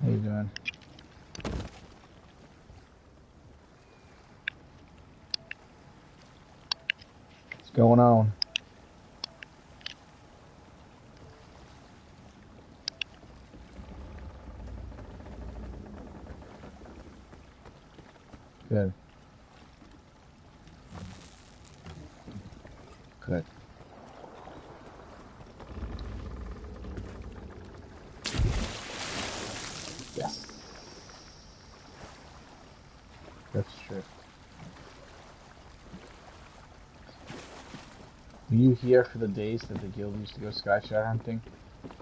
How you doing? What's going on? Good. Good. Yes. That's true. Were you here for the days that the guild used to go skyshot hunting?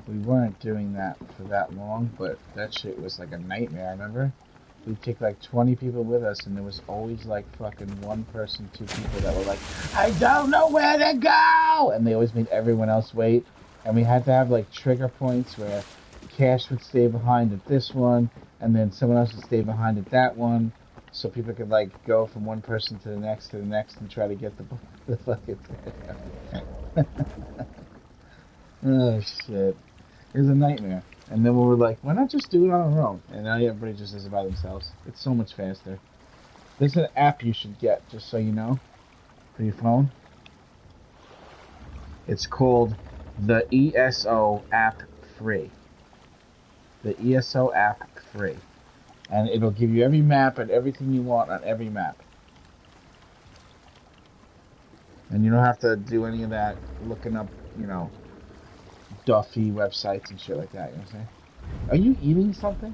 We weren't doing that for that long, but that shit was like a nightmare, remember? We'd take like 20 people with us, and there was always like fucking one person, two people that were like, I don't know where to go! And they always made everyone else wait. And we had to have like trigger points where Cash would stay behind at this one, and then someone else would stay behind at that one, so people could like go from one person to the next, and try to get the fucking. Oh shit. It was a nightmare. And then we were like, why not just do it on our own? And now everybody just does it by themselves. It's so much faster. There's an app you should get, just so you know, for your phone. It's called the ESO app free. The ESO app free. And it'll give you every map and everything you want on every map. And you don't have to do any of that looking up, Duffy websites and shit like that, you know what I'm saying? Are you eating something?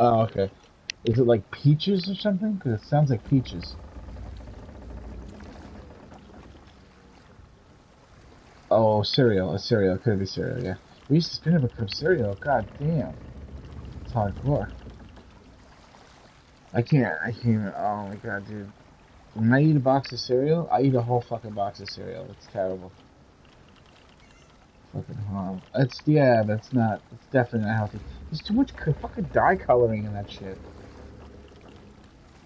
Oh, okay. Is it like peaches or something? Because it sounds like peaches. Oh, cereal. A cereal. It could be cereal, yeah. We used to spin up a cup of cereal. God damn. It's hardcore. I can't. Oh my god, dude. When I eat a box of cereal, I eat a whole fucking box of cereal. It's terrible. Fucking horrible. It's definitely not healthy. There's too much fucking dye coloring in that shit.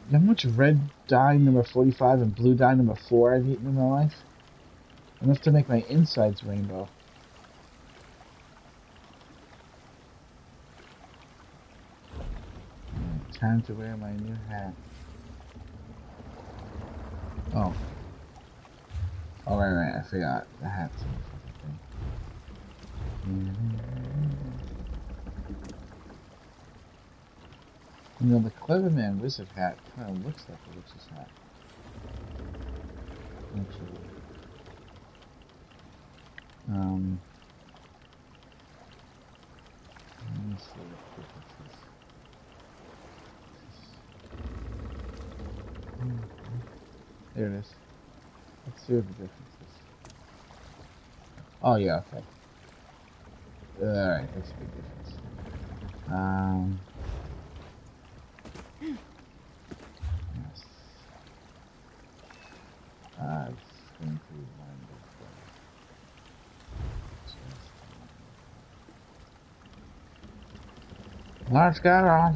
You know how much red dye number 45 and blue dye number 4 I've eaten in my life? Enough to make my insides rainbow. Time to wear my new hat. Oh. Oh, right, I forgot. The hat's in the fucking thing. The Clever Man Wizard hat kind of looks like a witch's hat. Actually. Let me see what difference is. There it is. Let's see what the difference is. Oh, yeah, okay. Alright, that's a big difference. Yes. It's going to wind up. Let's get on.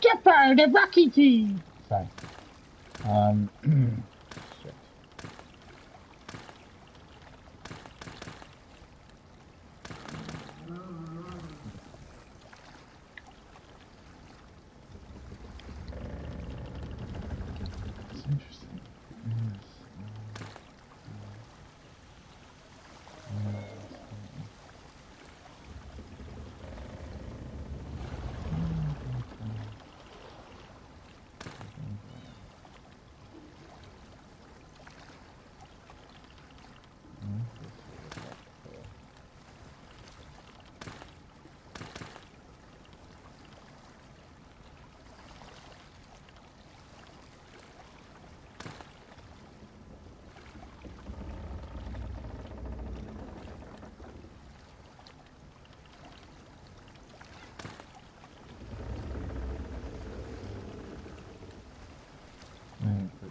Chipper, the Rocky team. Sorry. Shit. It's interesting. Yes. Right, but,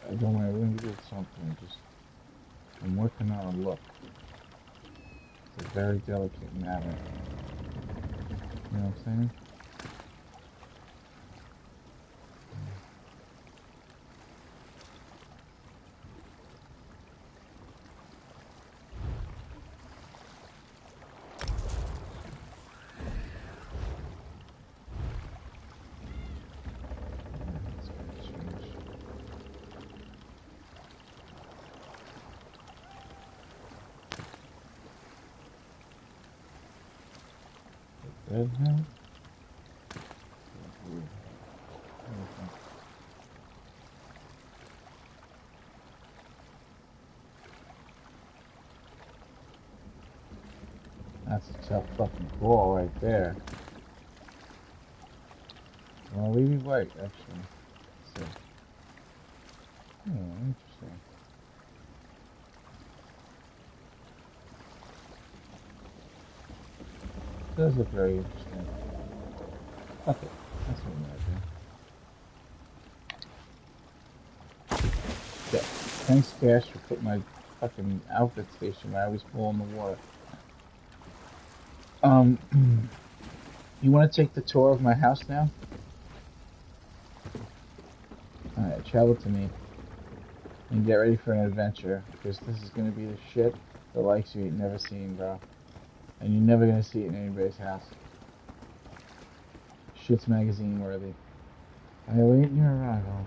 I don't worry, we're gonna do something. I'm working on a look. It's a very delicate matter. You know what I'm saying? It's gonna change. Redhead? That's a tough fucking ball right there. Well, leave it white, actually. So, interesting. Does look very interesting. Okay, that's what I'm gonna do. Yeah. Thanks, Cash, for putting my fucking outfit station where I always fall in the water. You want to take the tour of my house now? Alright, travel to me. And get ready for an adventure, because this is gonna be the shit the likes you ain't never seen, bro. And you're never gonna see it in anybody's house. Shit's magazine worthy. I await your arrival.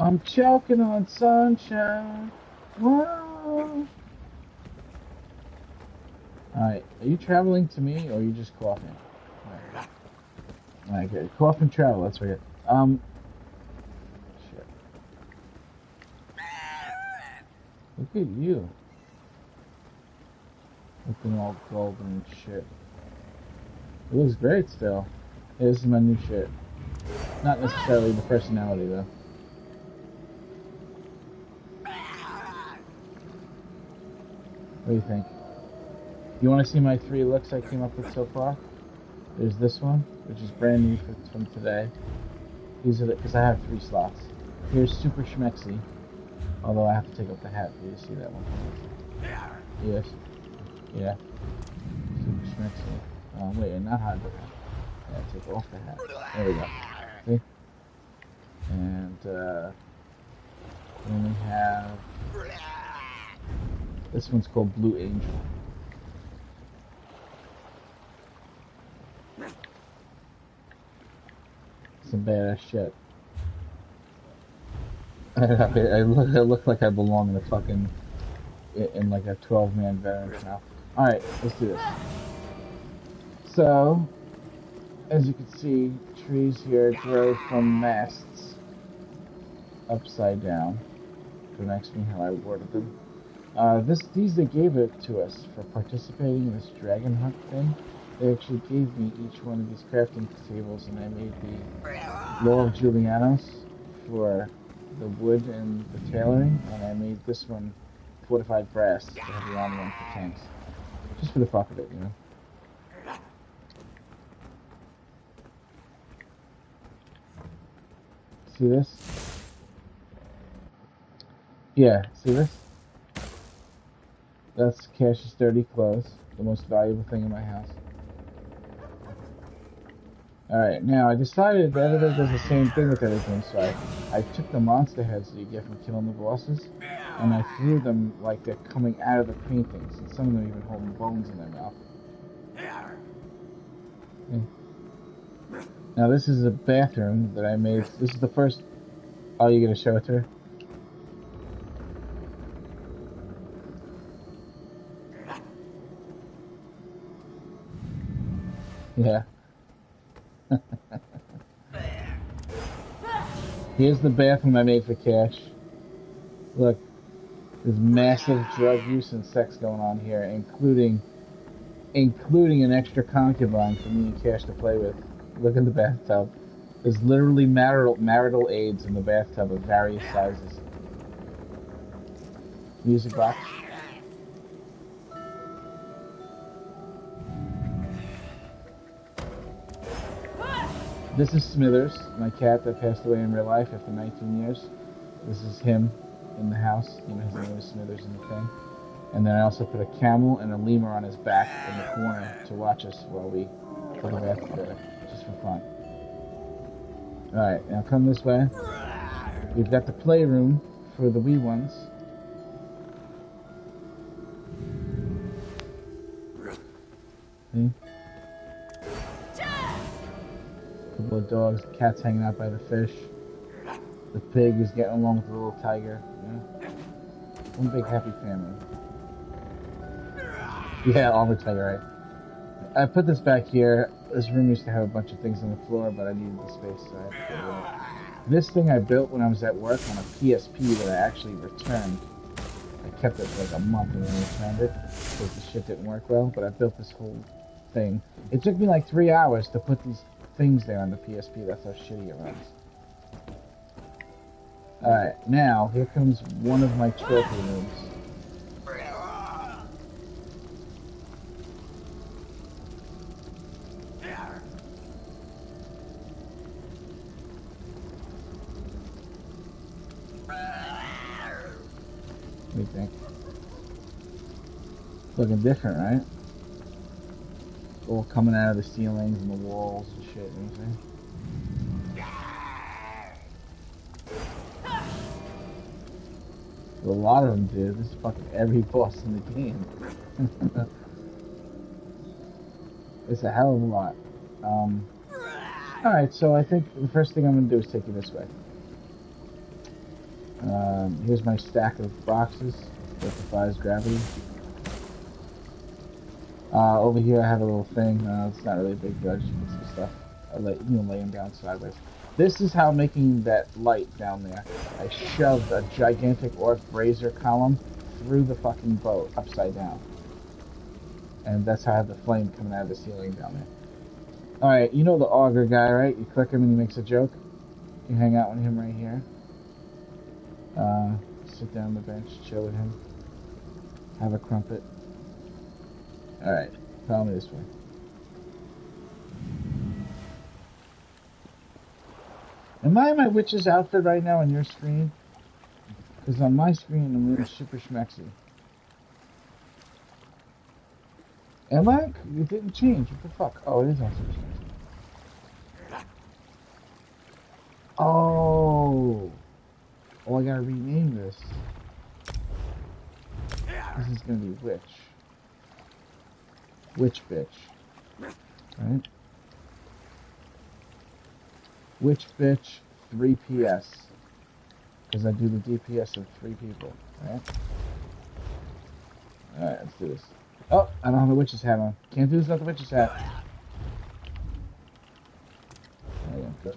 I'm choking on sunshine. Whoa. Alright, are you traveling to me or are you just coughing? Alright, good. Cough and travel, that's weird. Shit. Look at you. Looking all golden and shit. It looks great still. Hey, this is my new shit. Not necessarily the personality though. do you think? You want to see my 3 looks I came up with so far? There's this one, which is brand new from today. These are because I have 3 slots. Here's Super Schmexy, although I have to take off the hat for you to see that one. Yes. Yeah. Super Schmexy. Wait, not hide the hat. Yeah, take off the hat. There we go. See? And then we have this one's called Blue Angel. Some badass shit. I look like I belong in a fucking in like a 12-man veterans now. All right, let's do this. So, as you can see, trees here grow from masts upside down. Don't ask me how I worded them. These they gave it to us for participating in this dragon hunt thing. They actually gave me each one of these crafting tables, and I made the Laurel Julianos for the wood and the tailoring, and I made this one fortified brass to have the armor one for tanks. Just for the fuck of it, you know. See this? Yeah, see this? That's Cash's dirty clothes, the most valuable thing in my house. Alright, now I decided the editor does the same thing with everything, so I took the monster heads that you get from killing the bosses, and I threw them like they're coming out of the paintings, and some of them even holding bones in their mouth. Okay. Now this is a bathroom that I made. This is the first... Oh, you gonna show it to her? Yeah. Here's the bathroom I made for Cash. Look, there's massive drug use and sex going on here, including an extra concubine for me and Cash to play with. Look at the bathtub. There's literally marital aids in the bathtub of various sizes. Music box. This is Smithers, my cat that passed away in real life after 19 years. This is him in the house. You know, his name is Smithers in the thing. And then I also put a camel and a lemur on his back in the corner to watch us while we take a bath together, just for fun. Alright, now come this way. We've got the playroom for the wee ones. See? Couple of dogs, the cat's hanging out by the fish. The pig is getting along with the little tiger. You know? One big happy family. Yeah, armored tiger, right? I put this back here. This room used to have a bunch of things on the floor, but I needed the space, so I had to get rid of it. This thing I built when I was at work on a PSP that I actually returned. I kept it for like a month and then returned it because the shit didn't work well, but I built this whole thing. It took me like 3 hours to put these things there on the PSP. That's how shitty it runs. Alright, now here comes one of my trophy rooms. What do you think? Looking different, right? All coming out of the ceilings and the walls and shit, you know what I'm saying? A lot of them do. This is fucking every boss in the game. It's a hell of a lot. Alright, so I think the first thing I'm going to do is take you this way. Here's my stack of boxes that defies gravity. Over here I have a little thing. It's not really a big deal. I just put some stuff. I lay them down sideways. This is how making that light down there. I shoved a gigantic orc brazier column through the fucking boat upside down. And that's how I have the flame coming out of the ceiling down there. Alright, you know the auger guy, right? You click him and he makes a joke. You hang out with him right here. Sit down on the bench, chill with him. Have a crumpet. Alright, follow me this way. Am I in my witch's outfit right now on your screen? Because on my screen I'm really super schmexy. Am I? It didn't change. What the fuck? Oh, it is on super schmexy. Oh! Oh, I gotta rename this. This is gonna be witch. Witch bitch. Right? Witch bitch 3PS. Because I do the DPS of 3 people. Right? Alright, let's do this. Oh, I don't have the witch's hat on. Can't do this without the witch's hat. There you go.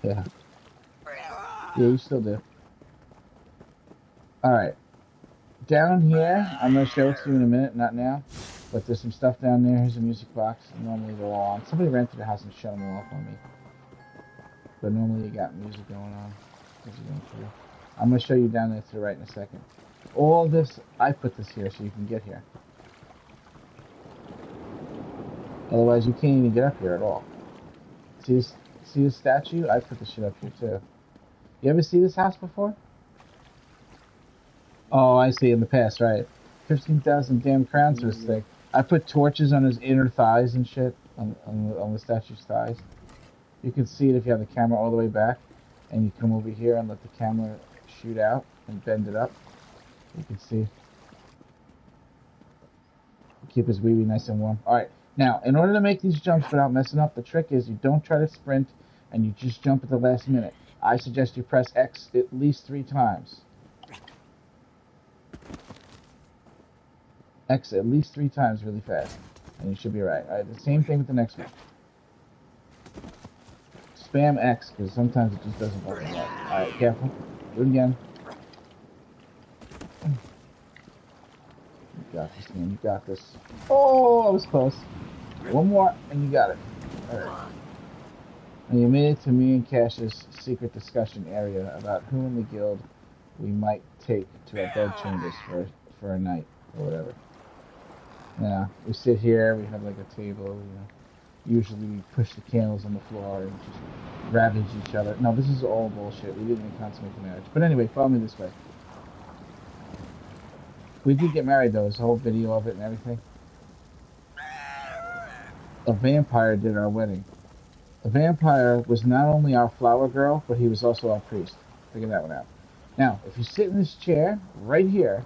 Yeah. Yeah, you still do. Alright. Down here, I'm going to show it to you in a minute, not now. But there's some stuff down there. Here's a music box. Normally they're all on. Somebody rented the house and shut them all off on me. But normally you got music going on. I'm going to show you down there to the right in a second. All this, I put this here so you can get here. Otherwise you can't even get up here at all. See this statue? I put the shit up here too. You ever see this house before? Oh, I see, in the past, right. 15,000 damn crowns for this thing. I put torches on his inner thighs and shit, on the statue's thighs. You can see it if you have the camera all the way back, and you come over here and let the camera shoot out and bend it up. You can see. Keep his wee-wee nice and warm. Alright, now, in order to make these jumps without messing up, the trick is you don't try to sprint, and you just jump at the last minute. I suggest you press X at least 3 times. X at least 3 times really fast, and you should be right. Alright, the same thing with the next one. Spam X, because sometimes it just doesn't work. Alright, careful. Do it again. You got this, man. You got this. Oh, I was close. One more, and you got it. Alright. And you made it to me and Cash's secret discussion area about who in the guild we might take to our bed chambers for a night, or whatever. Yeah, we sit here, we have like a table, you know. Usually we push the candles on the floor and just ravage each other. No, this is all bullshit. We didn't even consummate the marriage. But anyway, follow me this way. We did get married though, there's a whole video of it and everything. A vampire did our wedding. The vampire was not only our flower girl, but he was also our priest. Figure that one out. Now, if you sit in this chair, right here,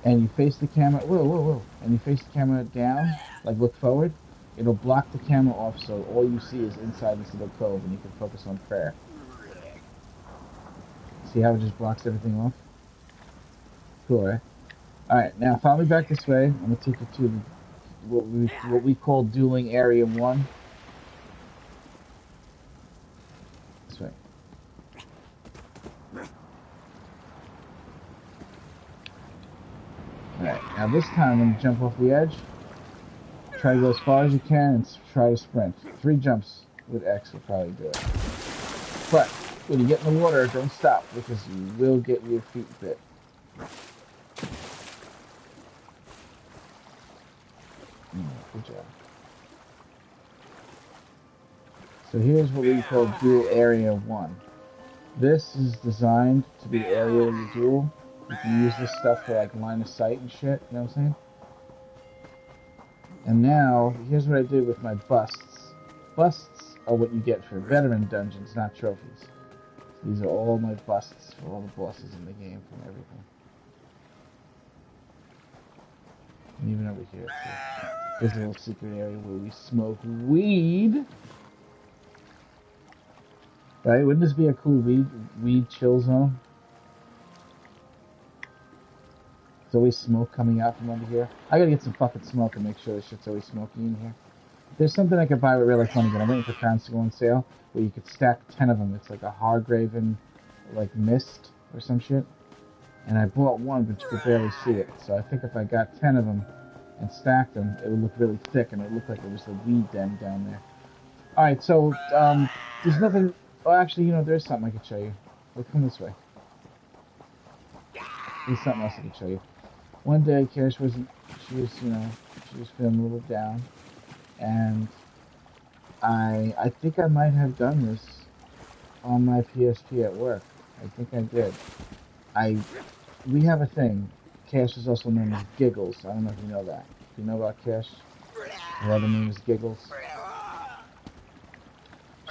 and you face the camera, whoa, and you face the camera down, like look forward, it'll block the camera off so all you see is inside this little cove and you can focus on prayer. See how it just blocks everything off? Cool, right? Alright, now follow me back this way. I'm going to take you to what we call dueling area 1. This way. Alright, now this time I'm going to jump off the edge. Try to go as far as you can and try to sprint. 3 jumps with X will probably do it. But when you get in the water, don't stop because you will get your feet bit. Good job. So here's what we call duel area 1. This is designed to be the area where you duel. You can use this stuff for like line of sight and shit, you know what I'm saying? And now, here's what I did with my busts. Busts are what you get for veteran dungeons, not trophies. So these are all my busts for all the bosses in the game from everything. And even over here, too. There's a little secret area where we smoke weed. Right? Wouldn't this be a cool weed chill zone? There's always smoke coming out from under here. I gotta get some fucking smoke and make sure this shit's always smoky in here. There's something I could buy with really funny, but I'm waiting for crowns to go on sale, where you could stack 10 of them. It's like a Hargraven, like, mist or some shit. And I bought one, but you could barely see it. So I think if I got 10 of them and stacked them, it would look really thick, and it would look like it was the weed den down there. Alright, so, there's nothing... Oh, actually, you know, there's something I could show you. We'll come this way. There's something else I can show you. One day, Cash wasn't. She was, you know, she was feeling a little down, and I think I might have done this on my PSP at work. I think I did. We have a thing. Cash is also known as Giggles. I don't know if you know that. Do you know about Cash? Her other name is Giggles.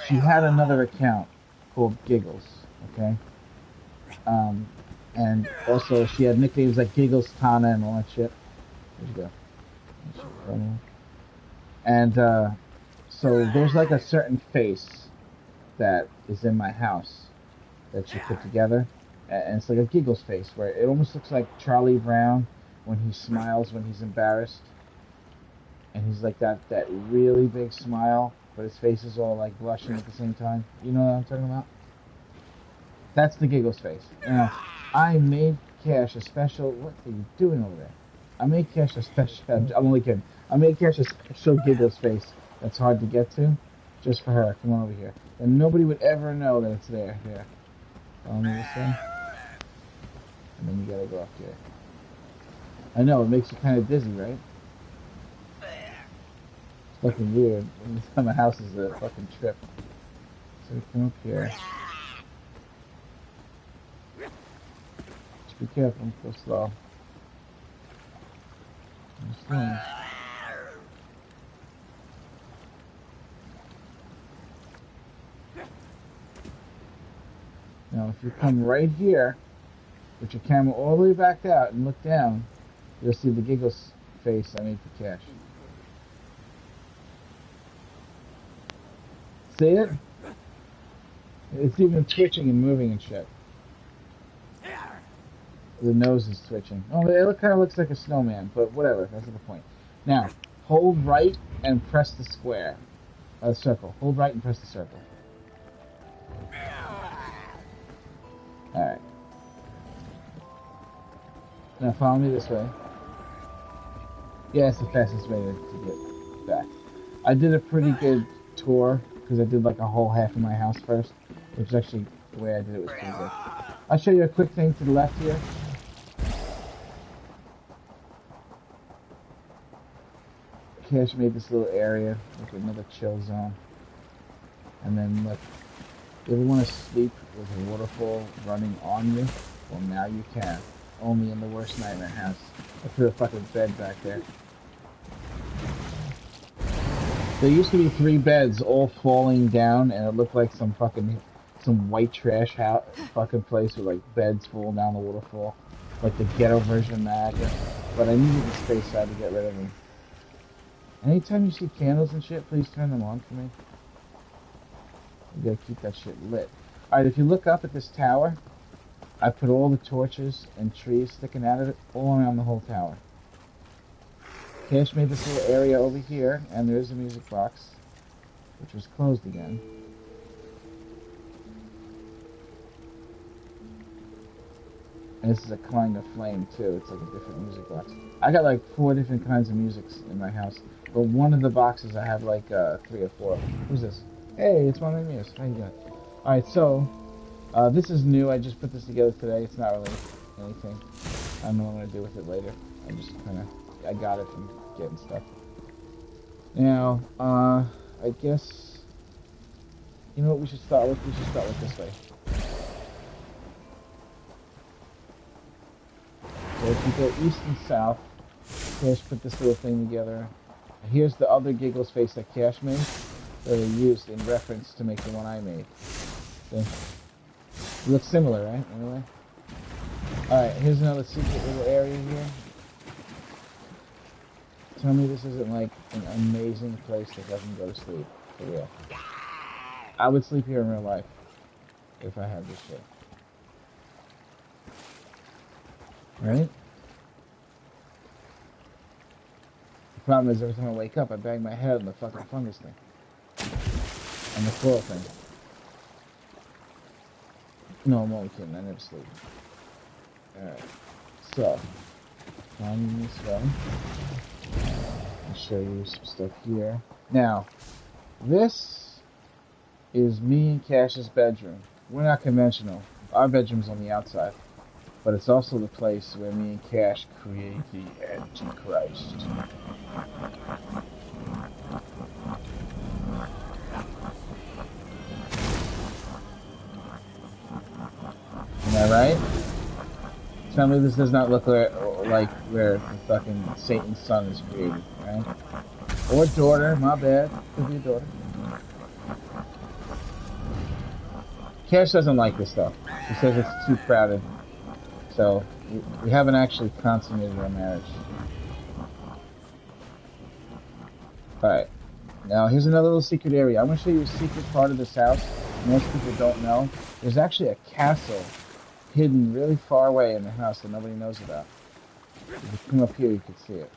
She had another account called Giggles, okay? And also she had nicknames like Giggles Tana and all that shit. Where'd you go? And so there's like a certain face that is in my house that she put together, and it's like a Giggles face where it almost looks like Charlie Brown when he smiles when he's embarrassed, and he's like that really big smile, but his face is all like blushing at the same time. You know what I'm talking about? That's the Giggles face. Now, I made Cash a special. What are you doing over there? I made Cash a special. I'm only kidding. I made Cash a special Giggles face that's hard to get to, just for her. Come on over here, and nobody would ever know that it's there. Here, follow me this way, and then you gotta go up here. I know it makes you kind of dizzy, right? It's fucking weird. My house is a fucking trip. So we come up here. Just be careful. Go slow. Go slow. Now, if you come right here, put your camera all the way back out and look down, you'll see the Giggles face I made for Cash. See it? It's even twitching and moving and shit. The nose is twitching. Oh, it kind of looks like a snowman, but whatever. That's not the point. Now, hold right and press the square. Circle. Hold right and press the circle. Alright. Now follow me this way. Yeah, it's the fastest way to get back. I did a pretty good tour, because I did like a whole half of my house first, which is actually the way I did it was pretty good. I'll show you a quick thing to the left here. Cash made this little area, like another chill zone. And then look, you ever want to sleep with a waterfall running on you? Well, now you can. Only in the worst nightmare house. I put a fucking bed back there. There used to be 3 beds all falling down, and it looked like some white trash house, fucking place with like beds falling down the waterfall, like the ghetto version of that. But I needed the space, so I had to get rid of them. Anytime you see candles and shit, please turn them on for me. You gotta keep that shit lit. Alright, if you look up at this tower, I put all the torches and trees sticking out of it all around the whole tower. Cash made this little area over here, and there's a music box, which was closed again. And this is a Clang of Flame too. It's like a different music box. I got like 4 different kinds of musics in my house, but one of the boxes I have like 3 or 4. Who's this? Hey, it's one of my Muse. How you doing? All right, so this is new. I just put this together today. It's not really anything. I don't know what I'm gonna do with it later. I got it from getting stuff. Now, I guess you know what we should start with. We should start with this way. So if you go east and south, Cash put this little thing together. Here's the other Giggles face that Cash made, that I used in reference to make the one I made. See? It looks similar, right? Anyway. Alright, here's another secret little area here. Tell me this isn't like an amazing place that doesn't go to sleep. For real. I would sleep here in real life if I had this shit. Right? The problem is every time I wake up, I bang my head on the fucking fungus thing. And the coral thing. No, I'm only kidding. I never sleep. Alright. So, on this way. I'll show you some stuff here. Now, this is me and Cash's bedroom. We're not conventional, Our bedroom's on the outside, but it's also the place where me and Cash create the Antichrist. Am I right? Tell me this does not look like where the fucking Satan's son is created, right? Or daughter, my bad. Could be a daughter. Cash doesn't like this stuff. She says it's too crowded. So, we haven't actually consummated our marriage. Alright. Now, here's another little secret area. I'm going to show you a secret part of this house most people don't know. There's actually a castle hidden really far away in the house that nobody knows about. If you come up here, you can see it.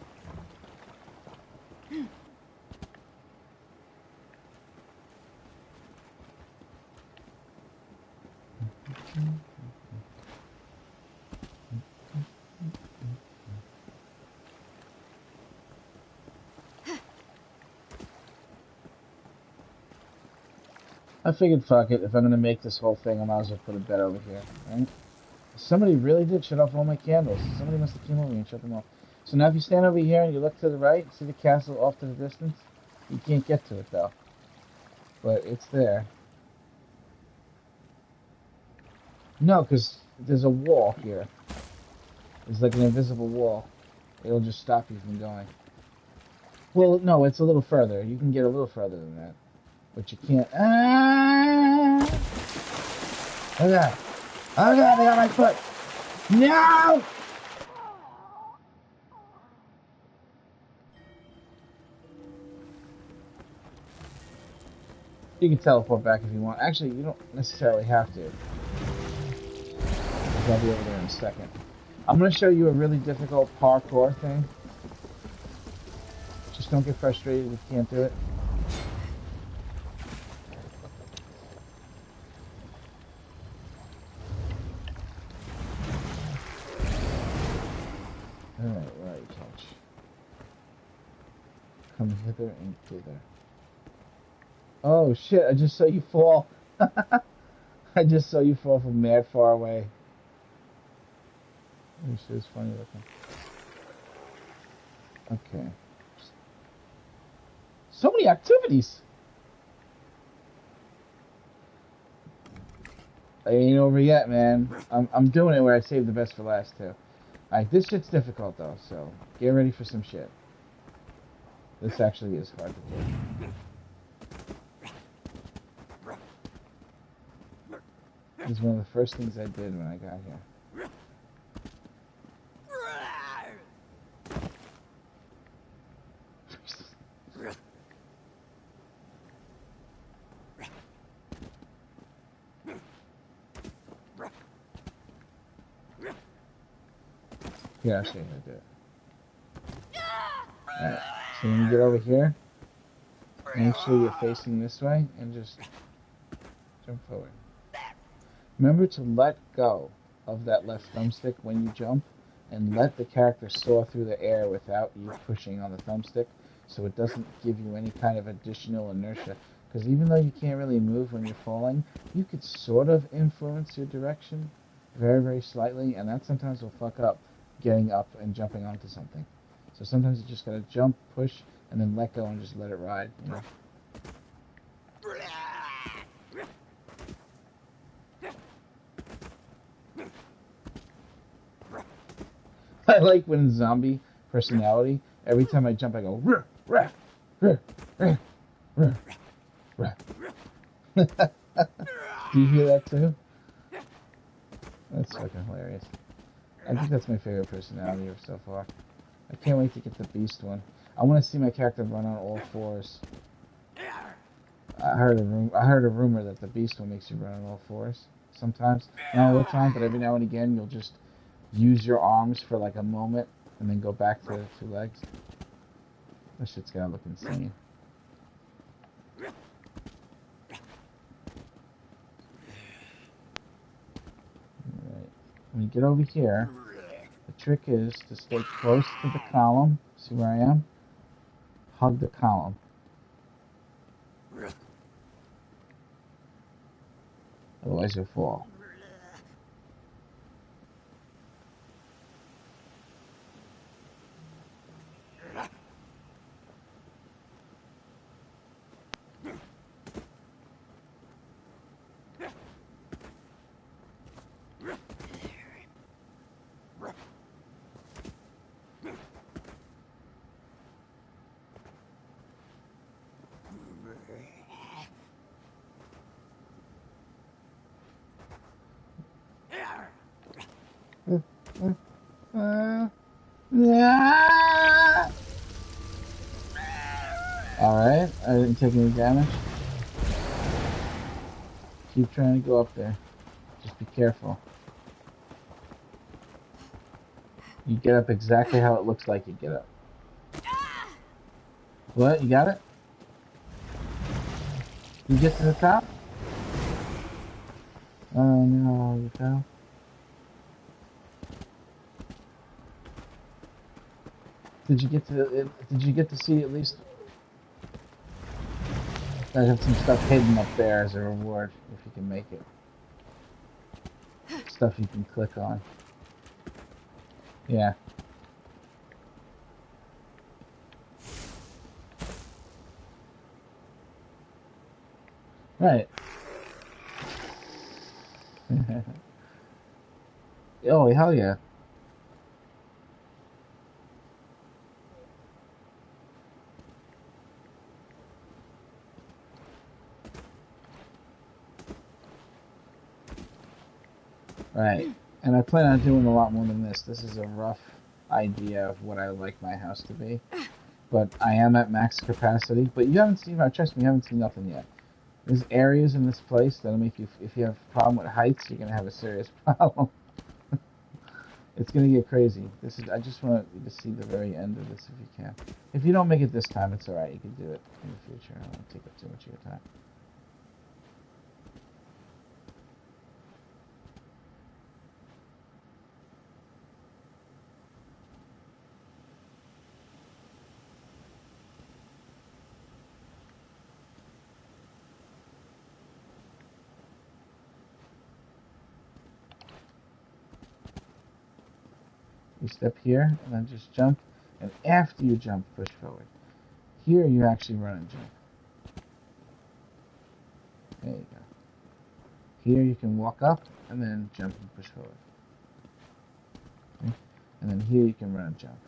I figured, fuck it, if I'm gonna make this whole thing, I might as well put a bed over here, right? Somebody really did shut off all my candles. Somebody must have came over and shut them off. So now if you stand over here and you look to the right, see the castle off to the distance? You can't get to it, though. But it's there. No, because there's a wall here. There's like an invisible wall. It'll just stop you from going. Well, no, it's a little further. You can get a little further than that. But you can't. Ah! Oh god. Oh god, they got my foot. No! You can teleport back if you want. Actually, you don't necessarily have to. I'll be over there in a second. I'm going to show you a really difficult parkour thing. Just don't get frustrated if you can't do it. Alright, where are you, Couch? Come hither and thither. Oh shit, I just saw you fall. I just saw you fall from mad far away. This is funny looking. Okay. So many activities! I ain't over yet, man. I'm doing it where I save the best for last, too. Alright, this shit's difficult, though, so get ready for some shit. This actually is hard to do. This is one of the first things I did when I got here. Yeah, I'll show you how to do it. Alright, so when you get over here, make sure you're facing this way and just jump forward. Remember to let go of that left thumbstick when you jump and let the character soar through the air without you pushing on the thumbstick so it doesn't give you any kind of additional inertia. Because even though you can't really move when you're falling, you could sort of influence your direction very, very slightly, and that sometimes will fuck up getting up and jumping onto something. So sometimes you just gotta jump, push, and then let go and just let it ride, you know? I like when zombie personality, every time I jump I go, rah, rah, rah, rah, rah, rah. Do you hear that too? That's fucking hilarious. I think that's my favorite personality so far. I can't wait to get the beast one. I want to see my character run on all fours. I heard a rumor that the beast one makes you run on all fours sometimes. Not all the time, but every now and again you'll just use your arms for like a moment and then go back to 2 legs. That shit's gotta look insane. Alright. When you get over here, the trick is to stay close to the column. See where I am? Hug the column. Otherwise you'll fall. Yeah. Alright, I didn't take any damage. Keep trying to go up there. Just be careful. You get up exactly how it looks like you get up. What? You got it? You get to the top? Oh no, you fell. Did you get to? Did you get to see at least? I have some stuff hidden up there as a reward if you can make it. Stuff you can click on. Yeah. Right. Oh hell yeah. Right. And I plan on doing a lot more than this. This is a rough idea of what I like my house to be. But I am at max capacity. But you haven't seen, trust me, you haven't seen nothing yet. There's areas in this place that'll make you, if you have a problem with heights, you're going to have a serious problem. It's going to get crazy. I just want you to see the very end of this if you can. If you don't make it this time, it's alright. You can do it in the future. I don't want to take up too much of your time. You step here, and then just jump. And after you jump, push forward. Here, you actually run and jump. There you go. Here, you can walk up, and then jump and push forward. Okay? And then here, you can run and jump.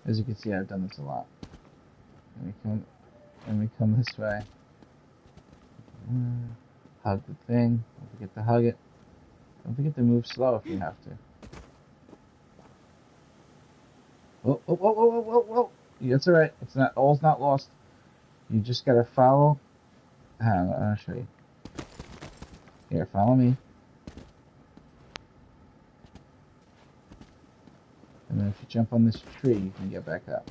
As you can see, I've done this a lot. And we come this way. Hug the thing. Don't forget to hug it. Don't forget to move slow if you have to. Oh, oh, oh, oh, oh, oh, oh. That's alright. It's not, all's not lost. You just gotta follow. I'll show you. Here, follow me. And then if you jump on this tree, you can get back up.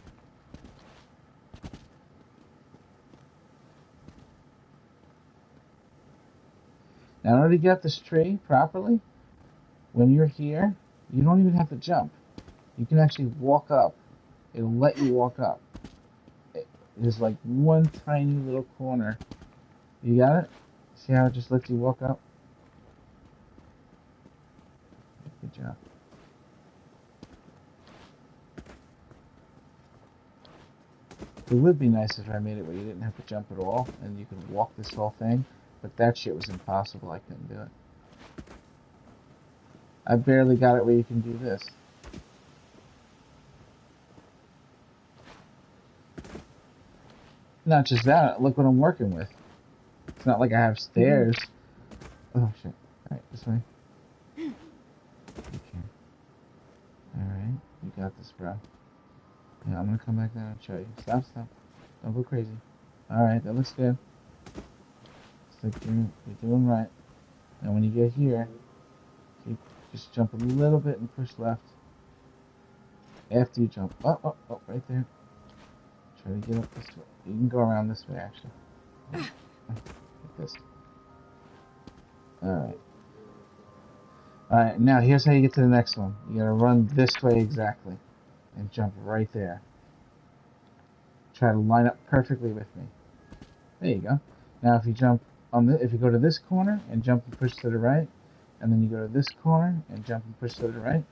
Now, in order to get up this tree properly, when you're here, you don't even have to jump. You can actually walk up. It'll let you walk up. There's like one tiny little corner. You got it? See how it just lets you walk up? Good job. It would be nice if I made it where you didn't have to jump at all and you could walk this whole thing, but that shit was impossible. I couldn't do it. I barely got it where you can do this. Not just that, look what I'm working with. It's not like I have stairs. Oh shit. Alright, this way. Okay. Alright, you got this, bro. Yeah, I'm gonna come back down and show you. Stop, stop. Don't go crazy. Alright, that looks good. It's like you're doing right. And when you get here, you just jump a little bit and push left. After you jump. Oh, oh, oh, right there. Try to get up this way. You can go around this way, actually. Like this. Alright. Alright, now here's how you get to the next one. You gotta run this way exactly. And jump right there. Try to line up perfectly with me. There you go. Now if you jump on if you go to this corner and jump and push to the right, and then you go to this corner and jump and push to the right,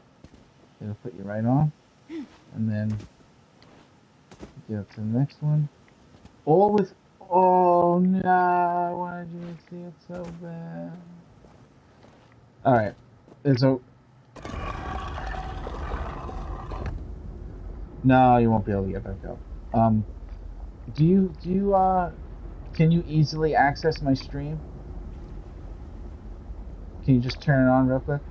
it'll put you right on. And then get up to the next one. All with, oh no, I wanted you to see it so bad. Alright, there's a, no, you won't be able to get back up. Can you easily access my stream? Can you just turn it on real quick?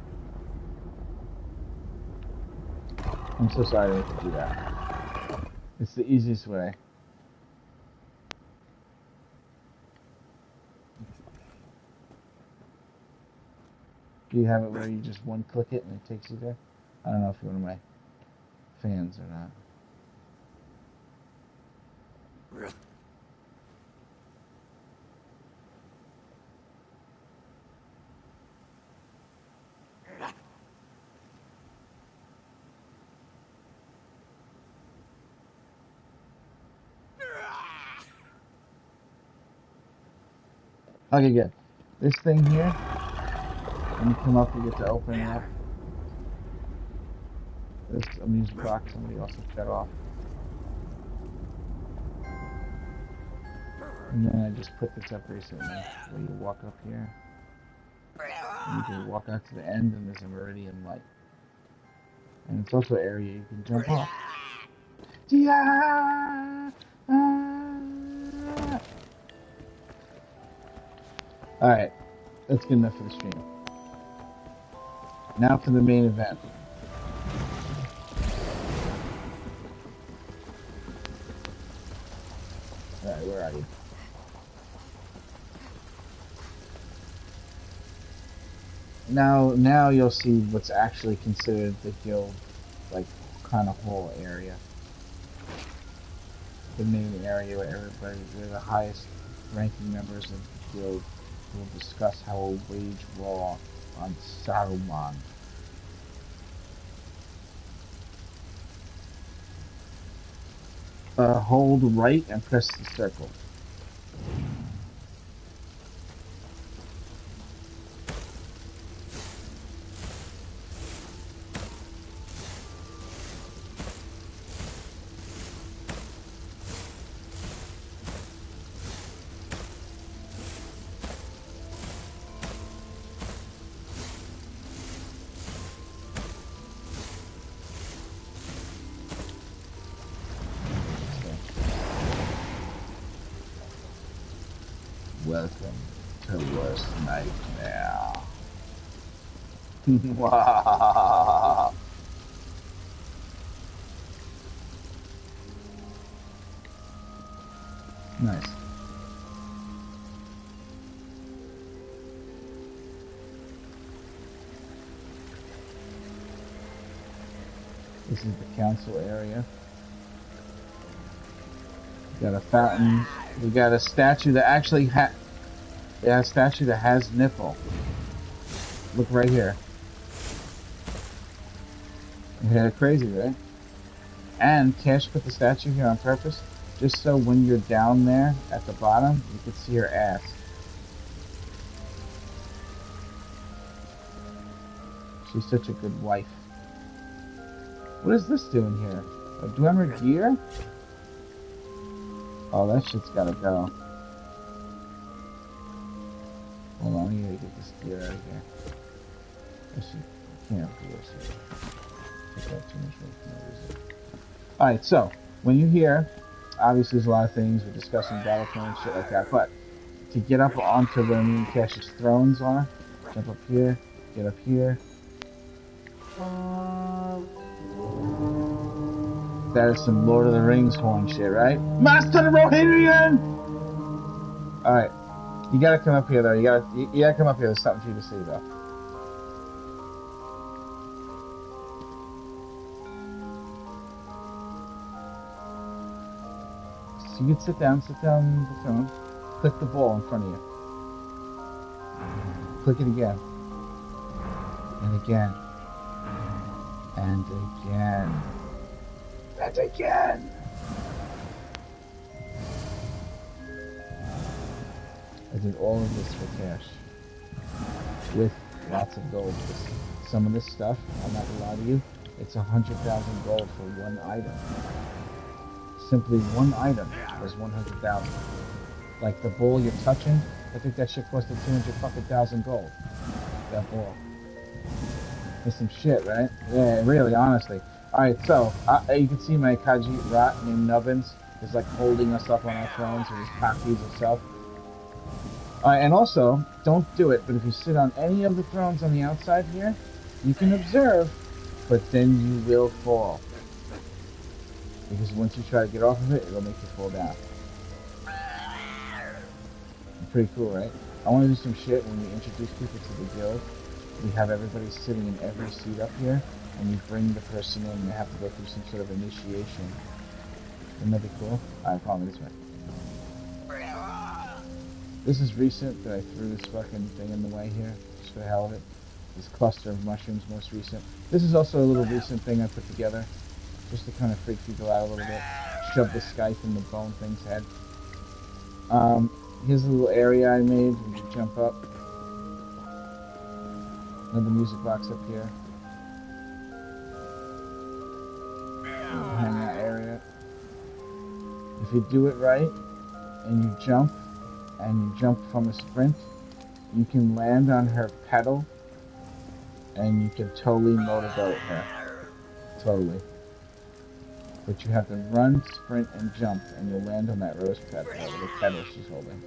I'm so sorry to have to do that. It's the easiest way. Do you have it where you just one click it and it takes you there? I don't know if you're one of my fans or not. Okay, good. This thing here, when you come up, you get to open it up. This amusement box somebody also shut off. And then I just put this up recently, where you walk up here. And you can walk out to the end, and there's a meridian light. And it's also an area you can jump off. Yeah! Alright, that's good enough for the stream. Now for the main event. Alright, where are you? Now you'll see what's actually considered the guild, like, kind of whole area. The main area where everybody, where the highest ranking members of the guild will discuss how we'll wage war on Saruman. Hold right and press the circle. Welcome to worst nightmare. Nice. This is the council area. We got a fountain. We got a statue that actually a statue that has nipple. Look right here. Yeah, crazy, right? And Cash put the statue here on purpose, just so when you're down there at the bottom, you can see her ass. She's such a good wife. What is this doing here? A Dwemer gear? Oh, that shit's gotta go. Hold on, I need to get this gear out of here. I can't do this. Take out too much room for no reason. Alright, so, when you hear, obviously there's a lot of things, we're discussing Battlefront and shit like that, but to get up onto where me and Cash's thrones are, jump up here, get up here. That is some Lord of the Rings horn shit, right? Master Rohirrim! Alright. You gotta come up here though. You gotta come up here. There's something for you to see though. So you can sit down the throne. Click the ball in front of you. Click it again. And again. And again. And again! I did all of this for cash. With lots of gold. Some of this stuff, I'm not gonna lie to you, it's 100,000 gold for one item. Simply one item was 100,000. Like the ball you're touching, I think that shit costed 200,000 gold. That ball. It's some shit, right? Yeah, really, honestly. Alright, so, you can see my Khajiit rat named Nubbins is like holding us up on our thrones with his cock-teased himself. And also, don't do it, but if you sit on any of the thrones on the outside here, you can observe, but then you will fall. Because once you try to get off of it, it'll make you fall down. Pretty cool, right? I want to do some shit when we introduce people to the guild. We have everybody sitting in every seat up here, and we bring the person in, and they have to go through some sort of initiation. Wouldn't that be cool? Alright, follow me this way. This is recent that I threw this fucking thing in the way here, just for the hell of it. This cluster of mushrooms, most recent. This is also a little recent thing I put together, just to kind of freak people out a little bit. Shove the Skype in the bone thing's head. Here's a little area I made. You can jump up. Another music box up here. Hangout area. If you do it right, and you jump from a sprint, you can land on her pedal, and you can totally motorboat her. Totally. But you have to run, sprint, and jump, and you'll land on that rose pedal, the pedal she's holding.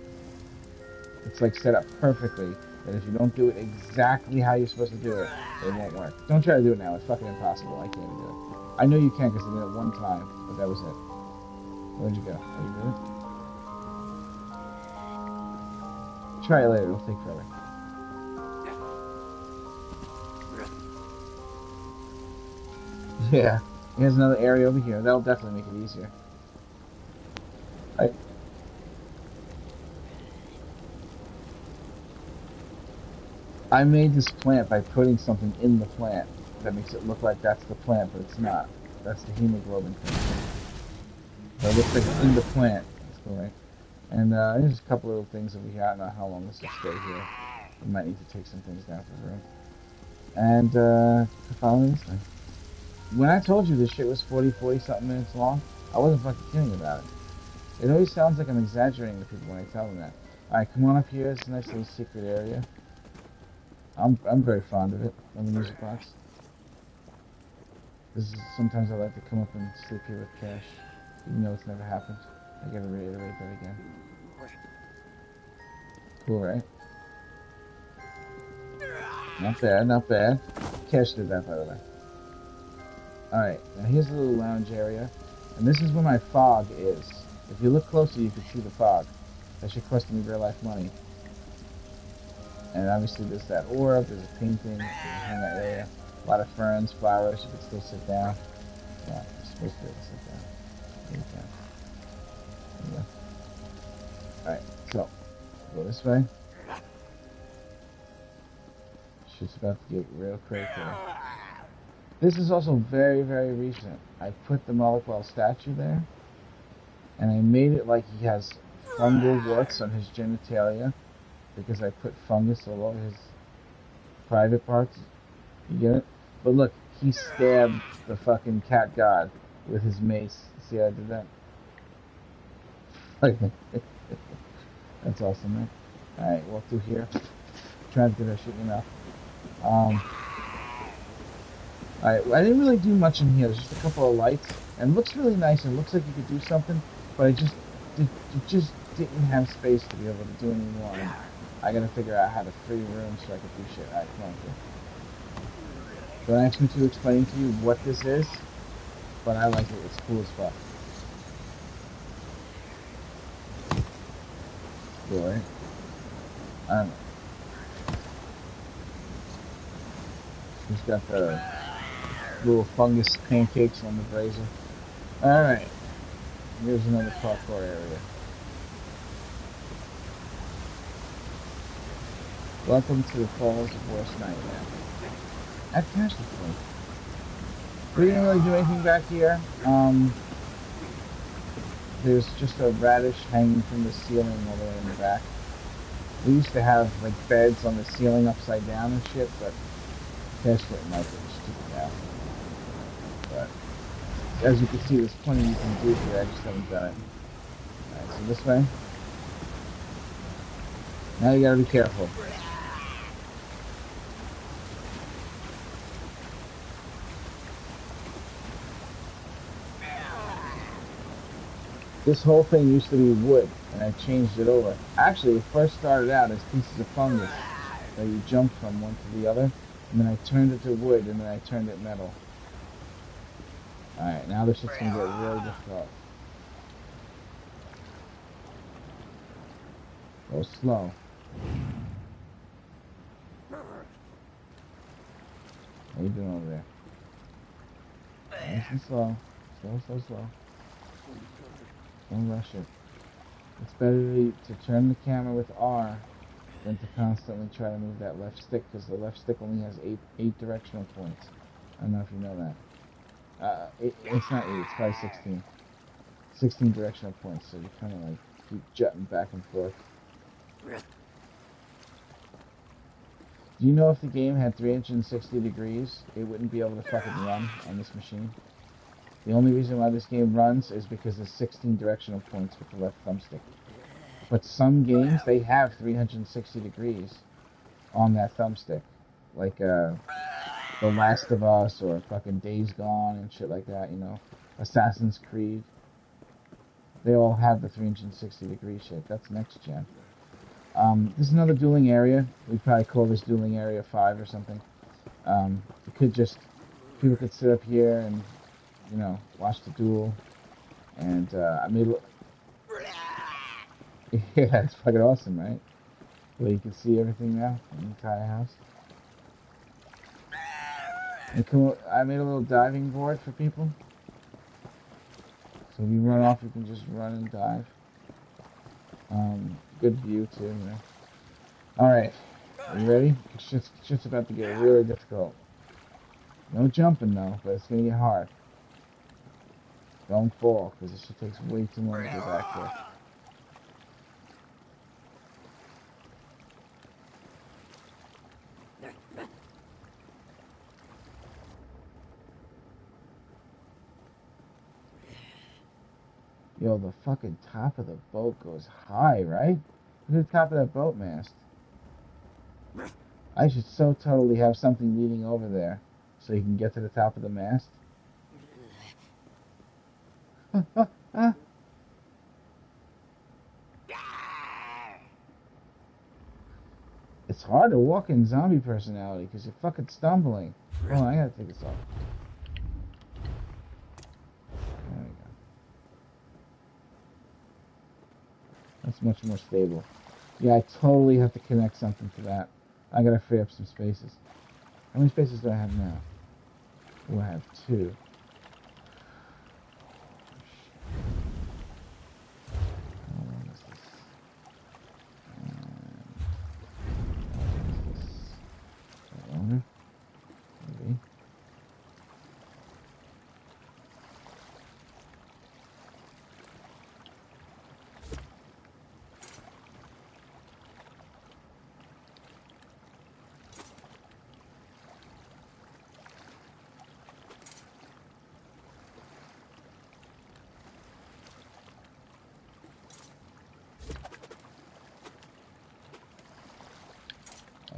It's like set up perfectly, that if you don't do it exactly how you're supposed to do it, it won't work. Don't try to do it now, it's fucking impossible. I can't even do it. I know you can because I did it one time, but that was it. Where'd you go? Are you doing it? Try it later, it'll take forever. Yeah. Here's another area over here. That'll definitely make it easier. I made this plant by putting something in the plant that makes it look like that's the plant, but it's not. That's the hemoglobin thing. So it looks like it's in the plant. That's cool, right? And there's a couple little things that we got. I don't know how long this will stay here. We might need to take some things down to the room. And follow me this way. When I told you this shit was 40 something minutes long, I wasn't fucking kidding about it. It always sounds like I'm exaggerating to people when I tell them that. Alright, come on up here. It's a nice little secret area. I'm very fond of it, of the music box. Sometimes I like to come up and sleep here with Cash, even though it's never happened. I gotta reiterate that again. Cool, right? Not bad, not bad. Cash did that, by the way. Alright, now here's a little lounge area, and this is where my fog is. If you look closer, you can see the fog. That should cost me real life money. And obviously there's that orb, there's a painting, there's a hangout area, a lot of ferns, flowers, you can still sit down. Yeah, you're supposed to be able to sit down. There you go. Alright, so, go this way. Shit's about to get real crazy. This is also very, very recent. I put the Molokwell statue there, and I made it like he has fungal warts on his genitalia, because I put fungus all over his private parts. You get it? But look, he stabbed the fucking cat god with his mace. See how I did that? That's awesome, man. Alright, walk through here. Try to get that shit in your mouth. Alright, I didn't really do much in here. There's just a couple of lights. And it looks really nice. And it looks like you could do something. But it just didn't have space to be able to do any more. I gotta figure out how to free room so I can do shit. Alright, come on, kid. Don't ask me to explain to you what this is, but I like it. It's cool as fuck. Cool, right? I don't know. He's got the little fungus pancakes on the brazier. Alright. Here's another parkour area. Welcome to the Falls of Worst Nightmare. At Castle Point. We didn't really do anything back here. There's just a radish hanging from the ceiling all the way in the back. We used to have like beds on the ceiling upside down and shit, but Cash didn't like it. It's stupid now. But as you can see, there's plenty you can do here. I just haven't done it. Alright, so this way. Now you gotta be careful. This whole thing used to be wood, and I changed it over. Actually, it first started out as pieces of fungus that you jump from one to the other, and then I turned it to wood, and then I turned it metal. Alright, now this shit's gonna get really difficult. Go slow. How you doing over there? Nice and slow. Slow, slow, slow. Don't rush it. It's better to turn the camera with R than to constantly try to move that left stick, because the left stick only has eight directional points. I don't know if you know that. It's not 8, it's probably 16. 16 directional points, so you kind of like keep jutting back and forth. Do you know if the game had 360 degrees, it wouldn't be able to fucking run on this machine? The only reason why this game runs is because there's 16 directional points with the left thumbstick. But some games, they have 360 degrees on that thumbstick. Like, The Last of Us, or fucking Days Gone and shit like that, you know? Assassin's Creed. They all have the 360 degree shit. That's next gen. This is another dueling area. We'd probably call this dueling area 5 or something. People could sit up here and, you know, watch the duel. And, I made yeah, it's fucking awesome, right? Well, you can see everything now, the entire house. And I made a little diving board for people. So if you run off, you can just run and dive. Good view too, you know. Alright, are you ready? Shit's about to get really difficult. No jumping though, but it's gonna get hard. Don't fall, because this shit takes way too long to get back there. Yo, the fucking top of the boat goes high, right? Look at the top of that boat mast. I should so totally have something leading over there so you can get to the top of the mast. It's hard to walk in zombie personality because you're fucking stumbling. Hold on, I gotta take this off. There we go. That's much more stable. Yeah, I totally have to connect something to that. I gotta free up some spaces. How many spaces do I have now? Oh, I have 2. How long is this? Longer? Maybe.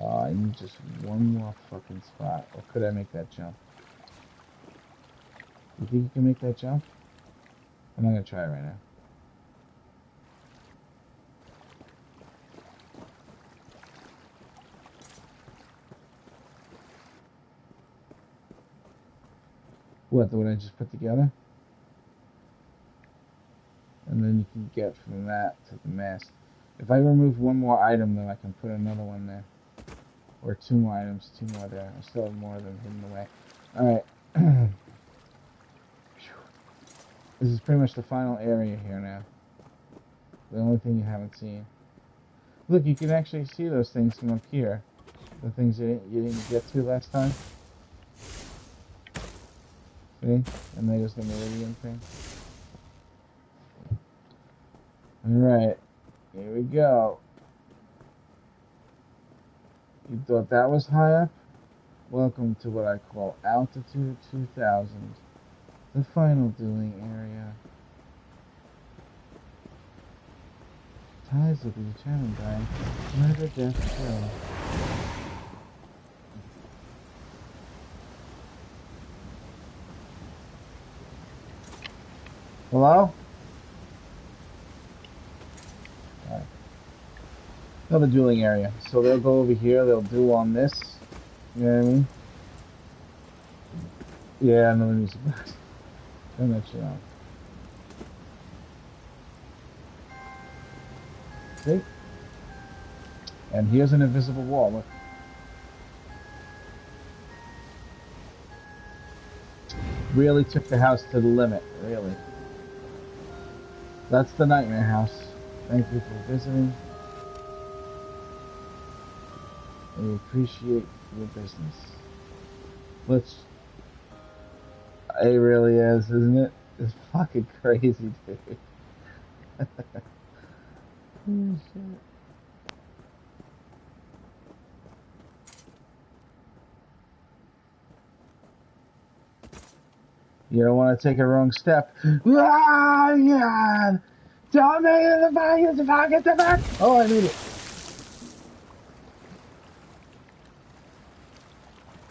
I need just one more fucking spot. Or could I make that jump? You think you can make that jump? I'm not gonna try it right now. What, the one I just put together? And then you can get from that to the mast. If I remove one more item, then I can put another one there. Or 2 more items, 2 more there. I still have more of them hidden away. Alright. This is pretty much the final area here now. The only thing you haven't seen. Look, you can actually see those things from up here. The things you didn't get to last time. See? And there's the meridian thing. Alright. Here we go. You thought that was high up? Welcome to what I call Altitude 2000. The final dueling area. Ties will be determined by murder, death, kill. Hello? Another dueling area. So they'll go over here, they'll duel on this. You know what I mean? Yeah, another music box. Turn that shit on. See? And here's an invisible wall. Look. Really took the house to the limit. Really. That's the Nightmare House. Thank you for visiting. We appreciate your business. Let's. It really is, isn't it? It's fucking crazy, dude. Oh, shit. You don't want to take a wrong step. Ah, yeah. Don't make it the back. Oh, I made it.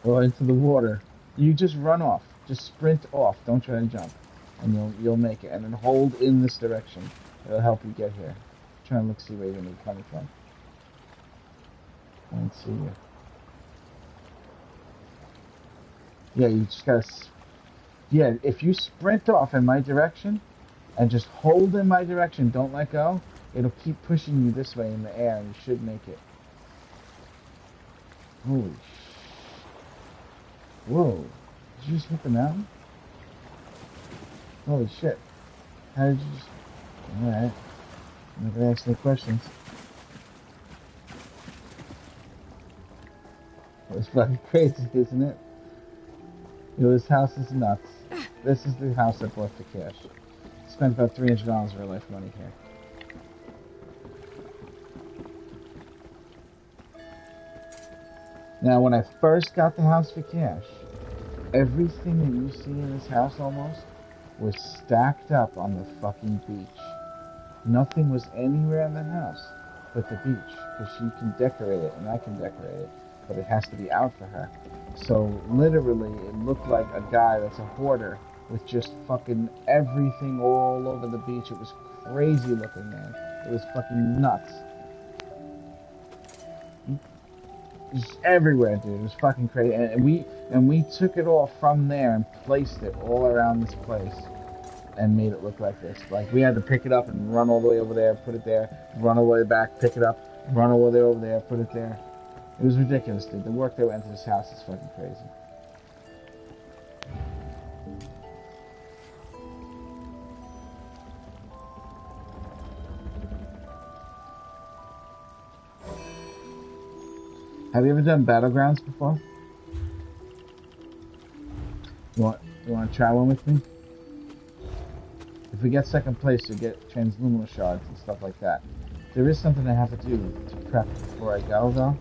Or into the water. You just run off. Just sprint off. Don't try to jump, and you'll make it. And then hold in this direction. It'll help you get here. Try and look, see where you're gonna be coming from. I don't see you. Yeah, you just gotta. Yeah, if you sprint off in my direction, and just hold in my direction, don't let go. It'll keep pushing you this way in the air, and you should make it. Holy sh! Whoa! Did you just hit the mountain? Holy shit! How did you just? All right. I'm not gonna ask any questions. It's fucking crazy, isn't it? Yo, this house is nuts. This is the house that bought the cash. Spent about $300 of real life money here. Now, when I first got the house for cash, everything that you see in this house almost was stacked up on the fucking beach. Nothing was anywhere in the house but the beach, because she can decorate it and I can decorate it, but it has to be out for her. So literally, it looked like a guy that's a hoarder with just fucking everything all over the beach. It was crazy looking, man. It was fucking nuts. Just everywhere, dude. It was fucking crazy. And we took it all from there and placed it all around this place and made it look like this. Like, we had to pick it up and run all the way over there, put it there, run all the way back, pick it up, run all the way over there, put it there. It was ridiculous, dude. The work that went into this house is fucking crazy. Have you ever done Battlegrounds before? You want to try one with me? If we get second place, you get transluminal shards and stuff like that. There is something I have to do to prep before I go, though.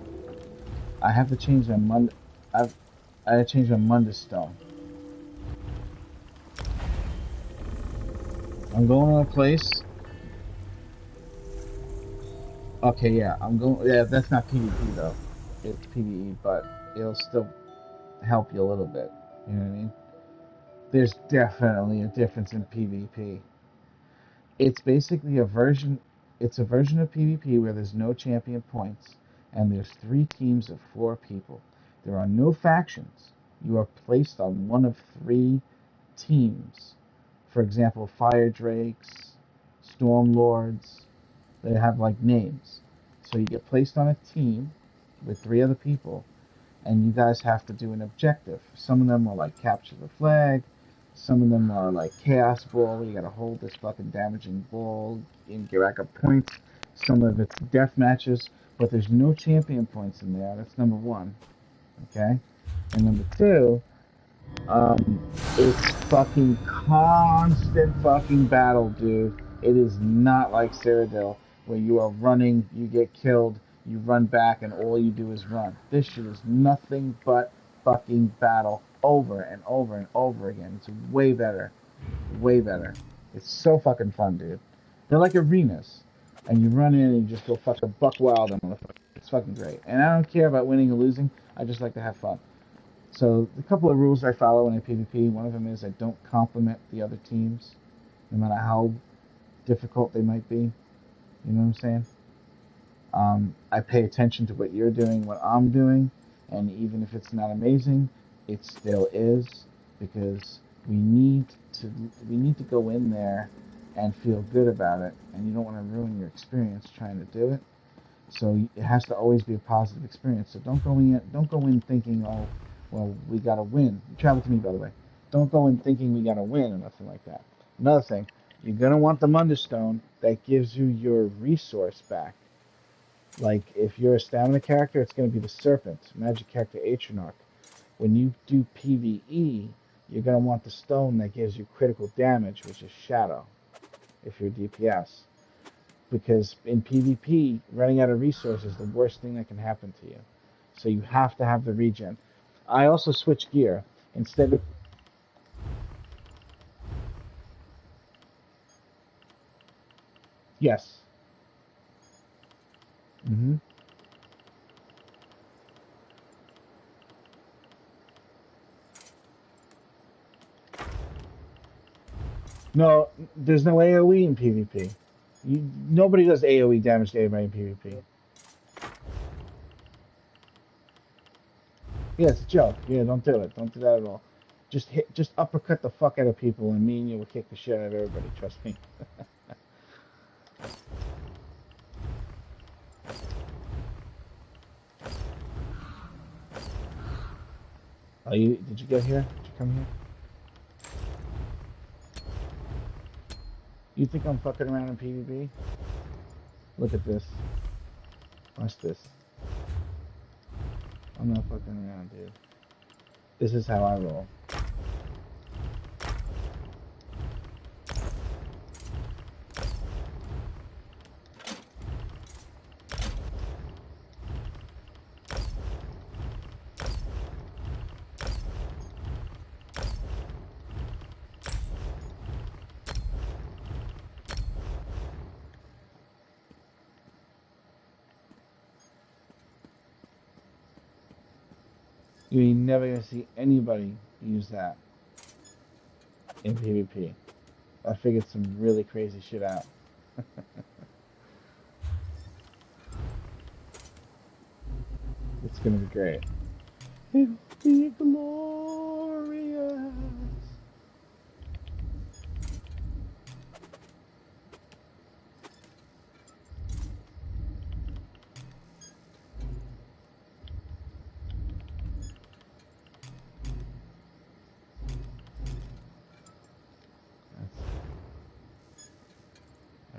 I have to change my I have to change my Mundus stone. I'm going to a place. Okay, yeah, I'm going. Yeah, that's not PvP though. It's PvE, but it'll still help you a little bit. You know what I mean? There's definitely a difference in PvP. It's basically a version. It's a version of PvP where there's no champion points, and there's 3 teams of 4 people. There are no factions. You are placed on one of 3 teams. For example, Fire Drakes, Storm Lords. They have like names. So you get placed on a team with 3 other people, and you guys have to do an objective. Some of them are like capture the flag. Some of them are like chaos ball. You gotta hold this fucking damaging ball and get rack up points. Some of it's death matches, but there's no champion points in there. That's number 1. Okay, and number 2, it's fucking constant fucking battle, dude. It is not like Cyrodiil, where you are running, you get killed, you run back, and all you do is run. This shit is nothing but fucking battle over and over and over again. It's way better. Way better. It's so fucking fun, dude. They're like arenas. And you run in and you just go fucking buck wild on them. It's fucking great. And I don't care about winning or losing. I just like to have fun. So a couple of rules I follow when I PvP. One of them is I don't compliment the other teams, no matter how difficult they might be. You know what I'm saying? I pay attention to what you're doing, what I'm doing, and even if it's not amazing, it still is because we need to we need to go in there and feel good about it, and you don't want to ruin your experience trying to do it. So it has to always be a positive experience. So don't go in thinking, oh, well, we gotta win. You travel to me, by the way. Don't go in thinking we gotta win or nothing like that. Another thing, you're gonna want the Munderstone that gives you your resource back. Like if you're a stamina character, it's gonna be the Serpent, magic character Atronach. When you do PvE, you're gonna want the stone that gives you critical damage, which is Shadow, if you're DPS because in PvP, running out of resources is the worst thing that can happen to you. So you have to have the regen. I also switch gear. Instead of yes. Hmm. No, there's no AOE in PvP. Nobody does AOE damage to anybody in PvP. Yeah, it's a joke. Yeah, don't do it. Don't do that at all. Just uppercut the fuck out of people, and me and you will kick the shit out of everybody. Trust me. Oh, you did you get here? Did you come here? You think I'm fucking around in PvP? Look at this. Watch this. I'm not fucking around, dude. This is how I roll. You're never gonna see anybody use that in PvP. I figured some really crazy shit out. It's gonna be great. It'll be glorious.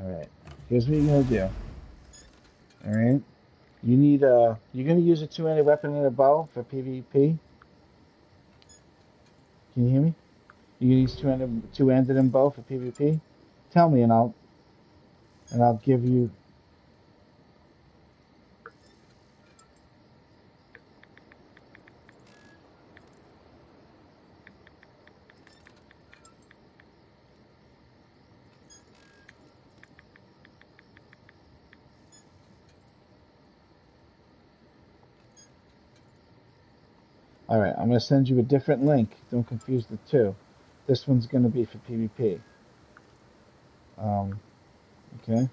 All right. Here's what you're gonna do. All right. You need You're gonna use a two-handed weapon and a bow for PvP. Can you hear me? You gonna use two-handed and bow for PvP? Tell me, and I'll give you. All right. I'm gonna send you a different link. Don't confuse the two. This one's gonna be for PvP. Um, okay.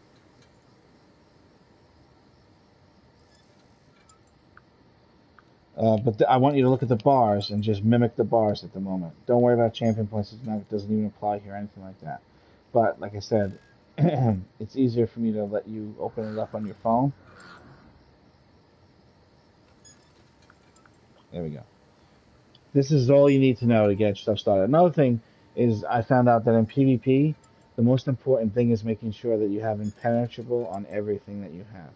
But I want you to look at the bars and just mimic the bars at the moment. Don't worry about champion points. It doesn't even apply here or anything like that. But like I said, it's easier for me to let you open it up on your phone. There we go. This is all you need to know to get stuff started. Another thing is I found out that in PvP, the most important thing is making sure that you have impenetrable on everything that you have.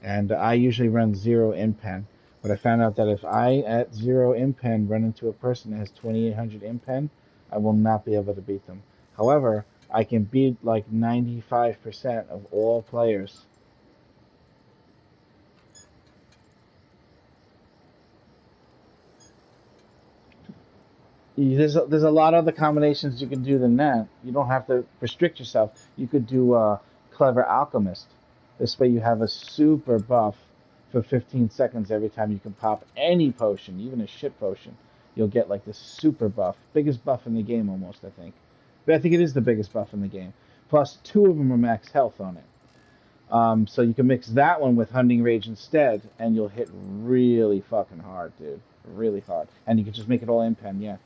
And I usually run zero impen. But I found out that if I at zero impen run into a person that has 2800 impen, I will not be able to beat them. However, I can beat like 95% of all players. There's a lot of other combinations you can do than that. You don't have to restrict yourself. You could do Clever Alchemist. This way you have a super buff for 15 seconds every time you can pop any potion, even a shit potion. You'll get like this super buff. Biggest buff in the game almost, I think. But I think it is the biggest buff in the game. Plus, two of them are max health on it. So you can mix that one with Hunting Rage instead, and you'll hit really fucking hard, dude. Really hard. And you can just make it all impen, yeah.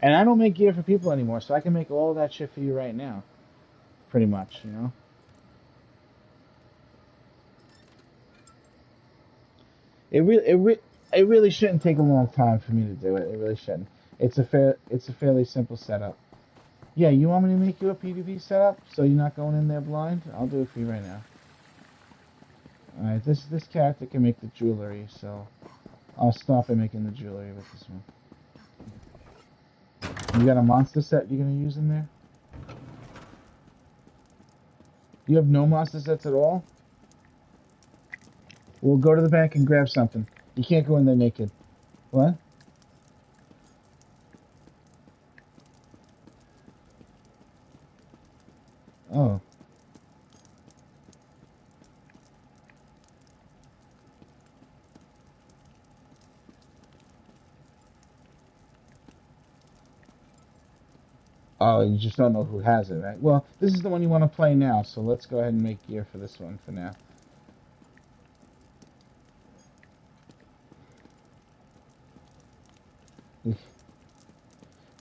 And I don't make gear for people anymore, so I can make all that shit for you right now. Pretty much, you know? It really shouldn't take a long time for me to do it. It really shouldn't. It's a fairly simple setup. Yeah, you want me to make you a PvP setup so you're not going in there blind? I'll do it for you right now. Alright, this character can make the jewelry, so I'll stop at making the jewelry with this one. You got a monster set you're gonna use in there? You have no monster sets at all? We'll go to the back and grab something. You can't go in there naked. What? Oh. Oh, you just don't know who has it, right? Well, this is the one you want to play now, so let's go ahead and make gear for this one for now.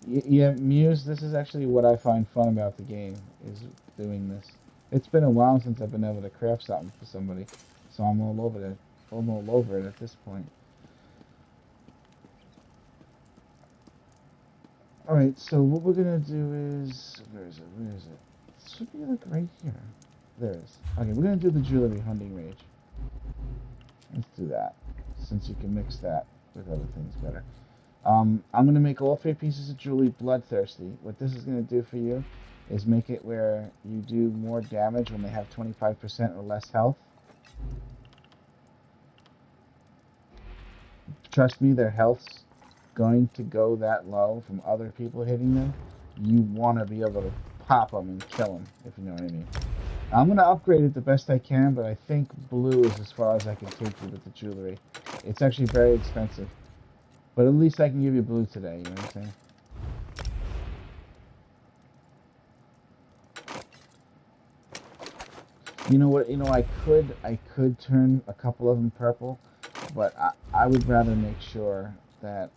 Yeah, Muse, this is actually what I find fun about the game, is doing this. It's been a while since I've been able to craft something for somebody, so I'm all over it. I'm all over it at this point. Alright, so what we're gonna do is... Where is it? Where is it? It should be like right here. There it is. Okay, we're gonna do the jewelry Hunting Rage. Let's do that, since you can mix that with other things better. I'm going to make all 3 pieces of jewelry bloodthirsty. What this is going to do for you is make it where you do more damage when they have 25% or less health. Trust me, their health's going to go that low from other people hitting them. You want to be able to pop them and kill them, if you know what I mean. I'm going to upgrade it the best I can, but I think blue is as far as I can take you with the jewelry. It's actually very expensive. But at least I can give you blue today, you know what I'm saying? You know what, I could turn a couple of them purple, but I would rather make sure that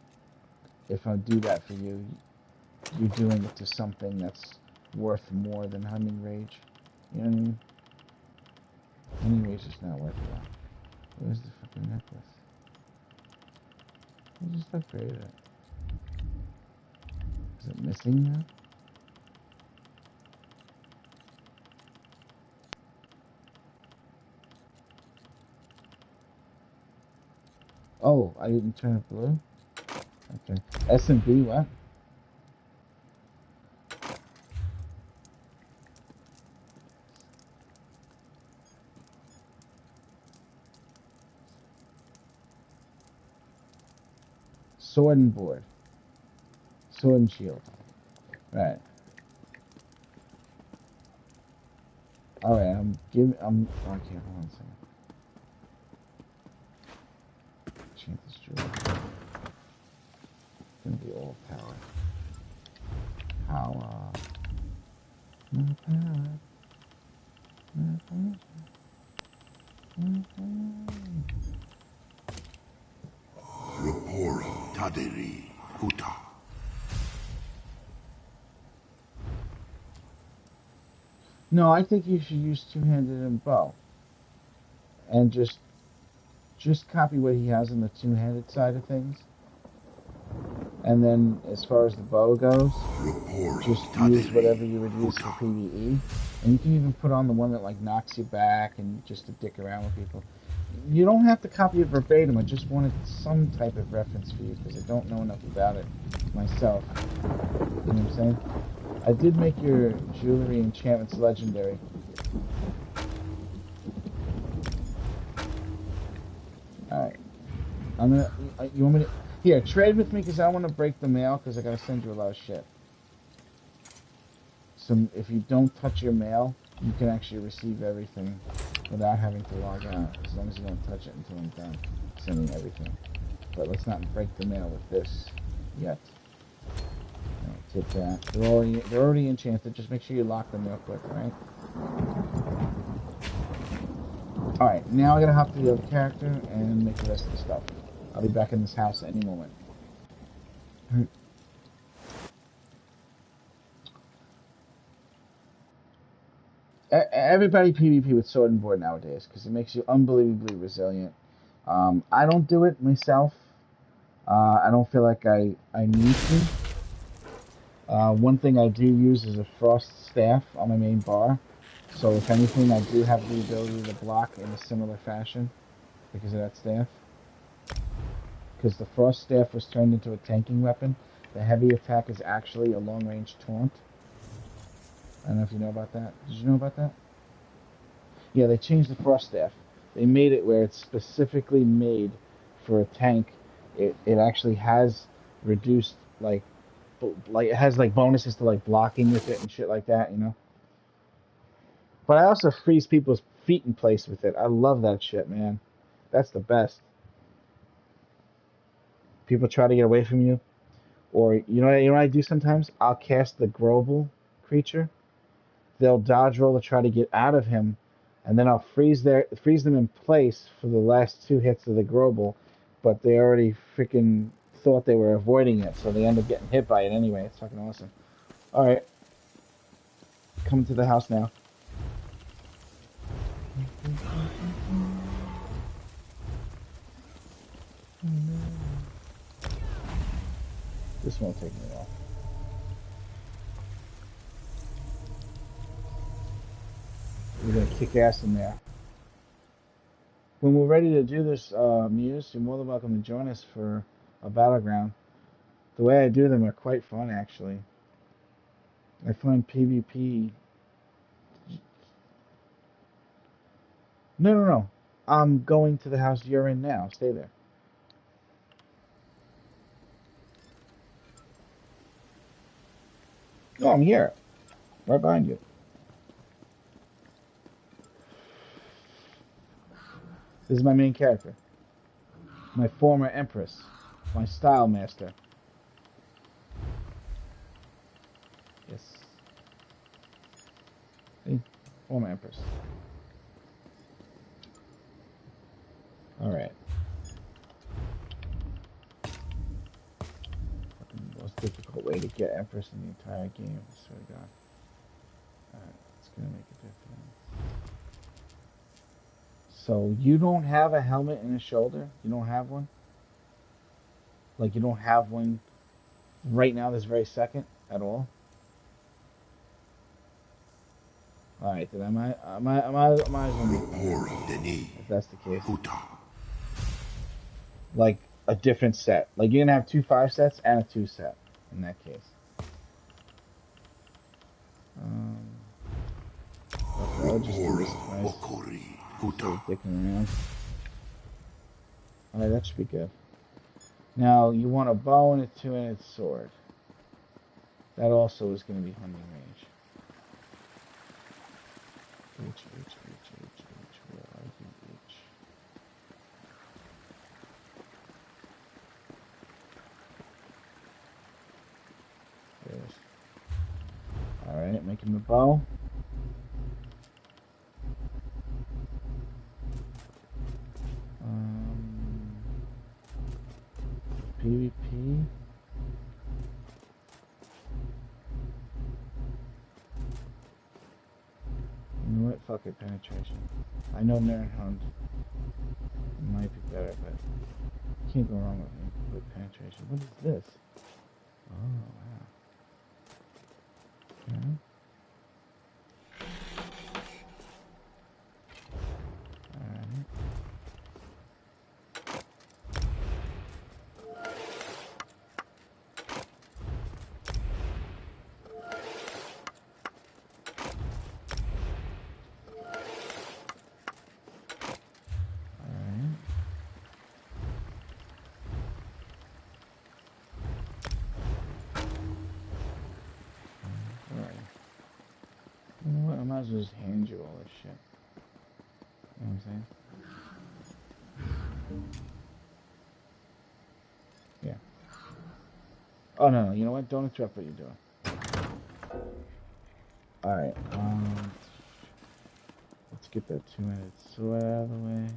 if I do that for you, you're doing it to something that's worth more than Hunting Rage. You know what I mean? Hunting Rage is not worth it. Where's the fucking necklace? I just upgraded it. Is it missing now? Oh, I didn't turn it blue? Okay. S&B, what? Sword and board. Sword and shield. Right. Alright, okay, hold on a second. Change this jewel. It's gonna be all power. Power. No power. No power. No power. Rapora, Tadiri, Huta. No, I think you should use two-handed and bow. And just copy what he has on the two-handed side of things. And then, as far as the bow goes, just use whatever you would use for PvE. And you can even put on the one that, like, knocks you back and just to dick around with people. You don't have to copy it verbatim. I just wanted some type of reference for you, because I don't know enough about it myself. You know what I'm saying? I did make your jewelry enchantments legendary. Alright. I'm gonna... You want me to... Here, trade with me, because I want to break the mail, because I gotta send you a lot of shit. So, if you don't touch your mail, you can actually receive everything without having to log out, as long as you don't touch it until I'm done sending everything. But let's not break the mail with this yet. Alright, take that. They're already enchanted. Just make sure you lock them real quick, alright? Alright, now I gotta hop to the other character and make the rest of the stuff. I'll be back in this house any moment. Everybody PvP with sword and board nowadays because it makes you unbelievably resilient. I don't do it myself. I don't feel like I need to. One thing I do use is a frost staff on my main bar. So if anything, I do have the ability to block in a similar fashion because of that staff. Because the frost staff was turned into a tanking weapon. The heavy attack is actually a long-range taunt. I don't know if you know about that. Did you know about that? Yeah, they changed the frost staff. They made it where it's specifically made for a tank. It actually has reduced like it has like bonuses to like blocking with it and shit like that, you know. But I also freeze people's feet in place with it. I love that shit, man. That's the best. People try to get away from you, or you know what I do sometimes? I'll cast the Grobel creature. They'll dodge roll to try to get out of him, and then I'll freeze them in place for the last two hits of the Grobel, but they already freaking thought they were avoiding it, so they end up getting hit by it anyway. It's fucking awesome. All right, coming to the house now. This won't take me long. We're gonna kick ass in there. When we're ready to do this, Muse, you're more than welcome to join us for a battleground. The way I do them are quite fun, actually. I find PvP. No. I'm going to the house you're in now. Stay there. No, I'm here. Right behind you. This is my main character. My former Empress. My style master. Yes. See? Former Empress. Alright. Most difficult way to get Empress in the entire game. I swear to God. Alright, it's gonna make a difference. So you don't have a helmet and a shoulder? You don't have one? Like you don't have one right now this very second at all? Alright, then I might as well make one. If that's the case. Like a different set. Like you're gonna have 2 5 sets and a 2 set in that case. Okay, I'll just do this twice. So dicking around. Alright, that should be good. Now you want a bow and a 2-handed sword. That also is going to be hunting range. H, where are you, H? There's. Alright, making the bow. PvP. You know what? Fuck it, penetration. I know Nernhund might be better, but you can't go wrong with penetration. What is this? Oh, wow. Okay. Alright. You know what? I might as well just hand you all this shit. You know what I'm saying? Yeah. Oh, no. You know what? Don't interrupt what you're doing. Alright. Let's get that two-handed sword out of the way.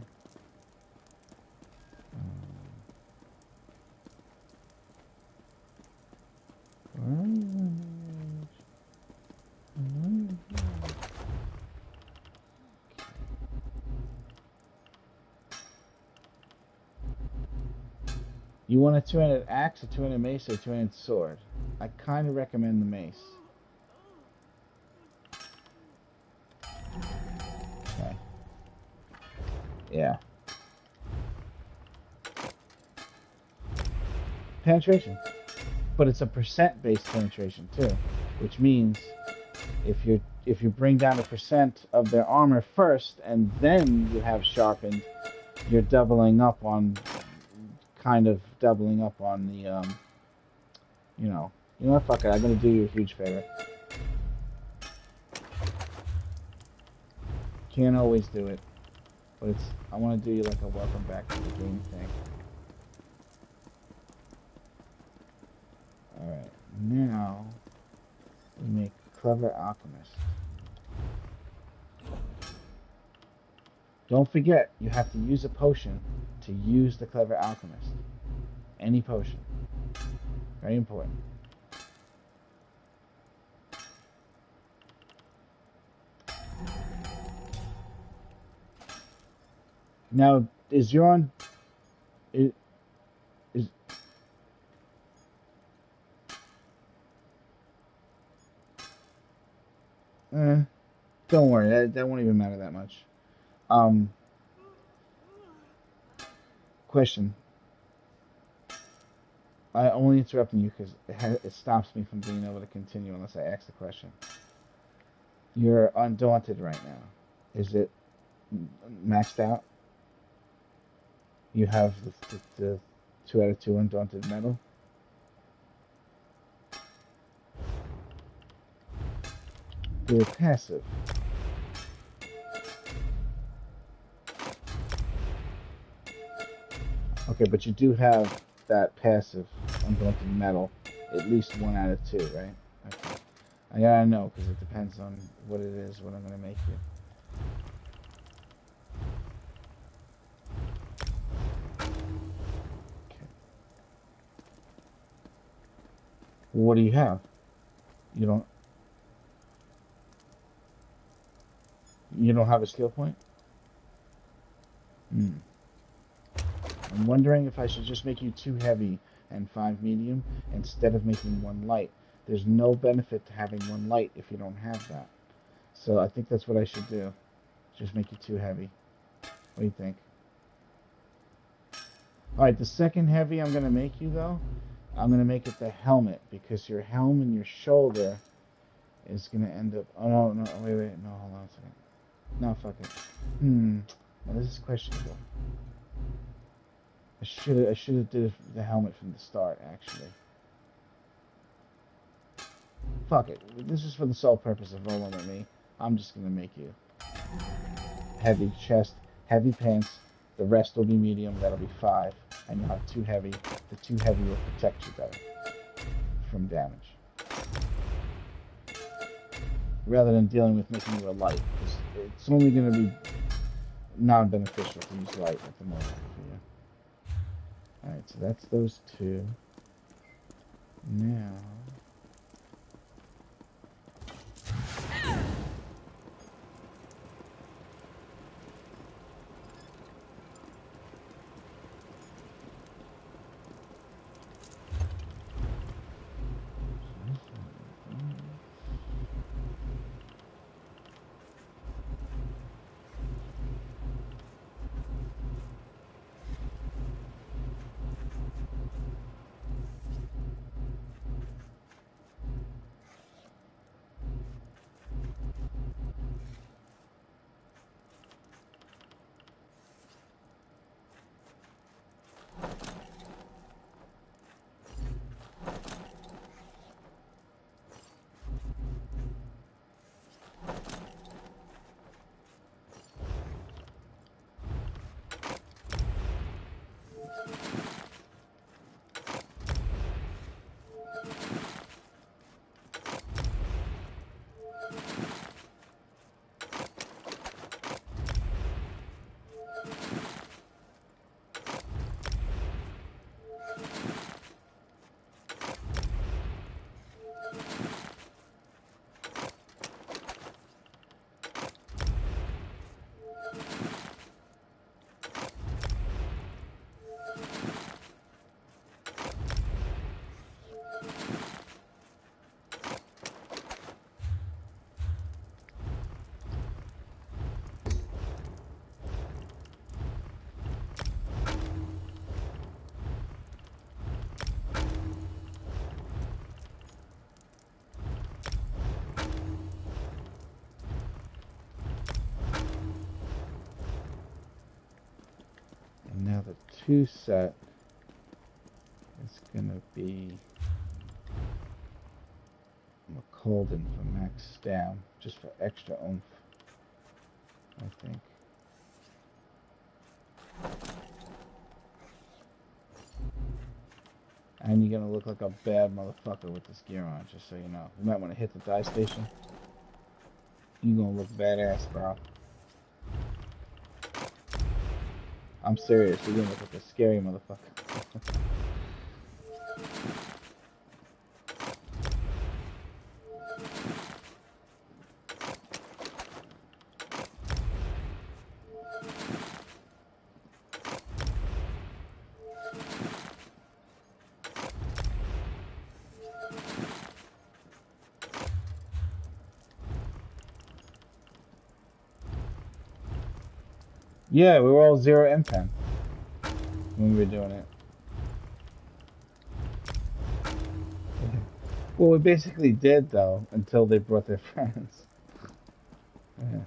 Where are you, You want a two-handed axe, a two-handed mace, or a two-handed sword? I kind of recommend the mace. Okay. Yeah. Penetration. But it's a percent-based penetration too, which means if you bring down a percent of their armor first and then you have sharpened, you're doubling up on the you know what, fuck it, I'm gonna do you a huge favor. Can't always do it, but I want to do you like a welcome back to the game thing. Alright, now we make Clever Alchemist. Don't forget, you have to use a potion to use the Clever Alchemist. Any potion. Very important. Now, is your don't worry, that won't even matter that much. Question. I only interrupting you because it stops me from being able to continue unless I ask the question. You're undaunted right now. Is it maxed out? You have the 2 out of 2 undaunted medal? You're passive. Okay, but you do have that passive undaunted medal, at least 1 out of 2, right? Okay. I gotta know because it depends on what it is, what I'm gonna make you. Okay. What do you have? You don't have a skill point? I'm wondering if I should just make you 2 heavy and 5 medium instead of making 1 light. There's no benefit to having 1 light if you don't have that. So I think that's what I should do. Just make you 2 heavy. What do you think? Alright, the second heavy I'm going to make you, though, I'm going to make it the helmet, because your helm and your shoulder is going to end up... Oh, no, wait, no, hold on a second. No, fuck it. Now, this is questionable. I should have did the helmet from the start, actually. Fuck it. This is for the sole purpose of rolling with me. I'm just going to make you heavy chest, heavy pants. The rest will be medium. That'll be 5. And you'll have 2 heavy. The 2 heavy will protect you better from damage. Rather than dealing with making you a light. It's only going to be non-beneficial to use light at the moment for you. Alright, so that's those 2. Now... Now the 2 set is gonna be McColden for max down, just for extra oomph, I think. And you're gonna look like a bad motherfucker with this gear on, just so you know. You might want to hit the dye station. You're gonna look badass, bro. I'm serious, you're gonna look like a scary motherfucker. Yeah, we were all 0 impen when we were doing it. Well, we basically did, though, until they brought their friends. Yeah.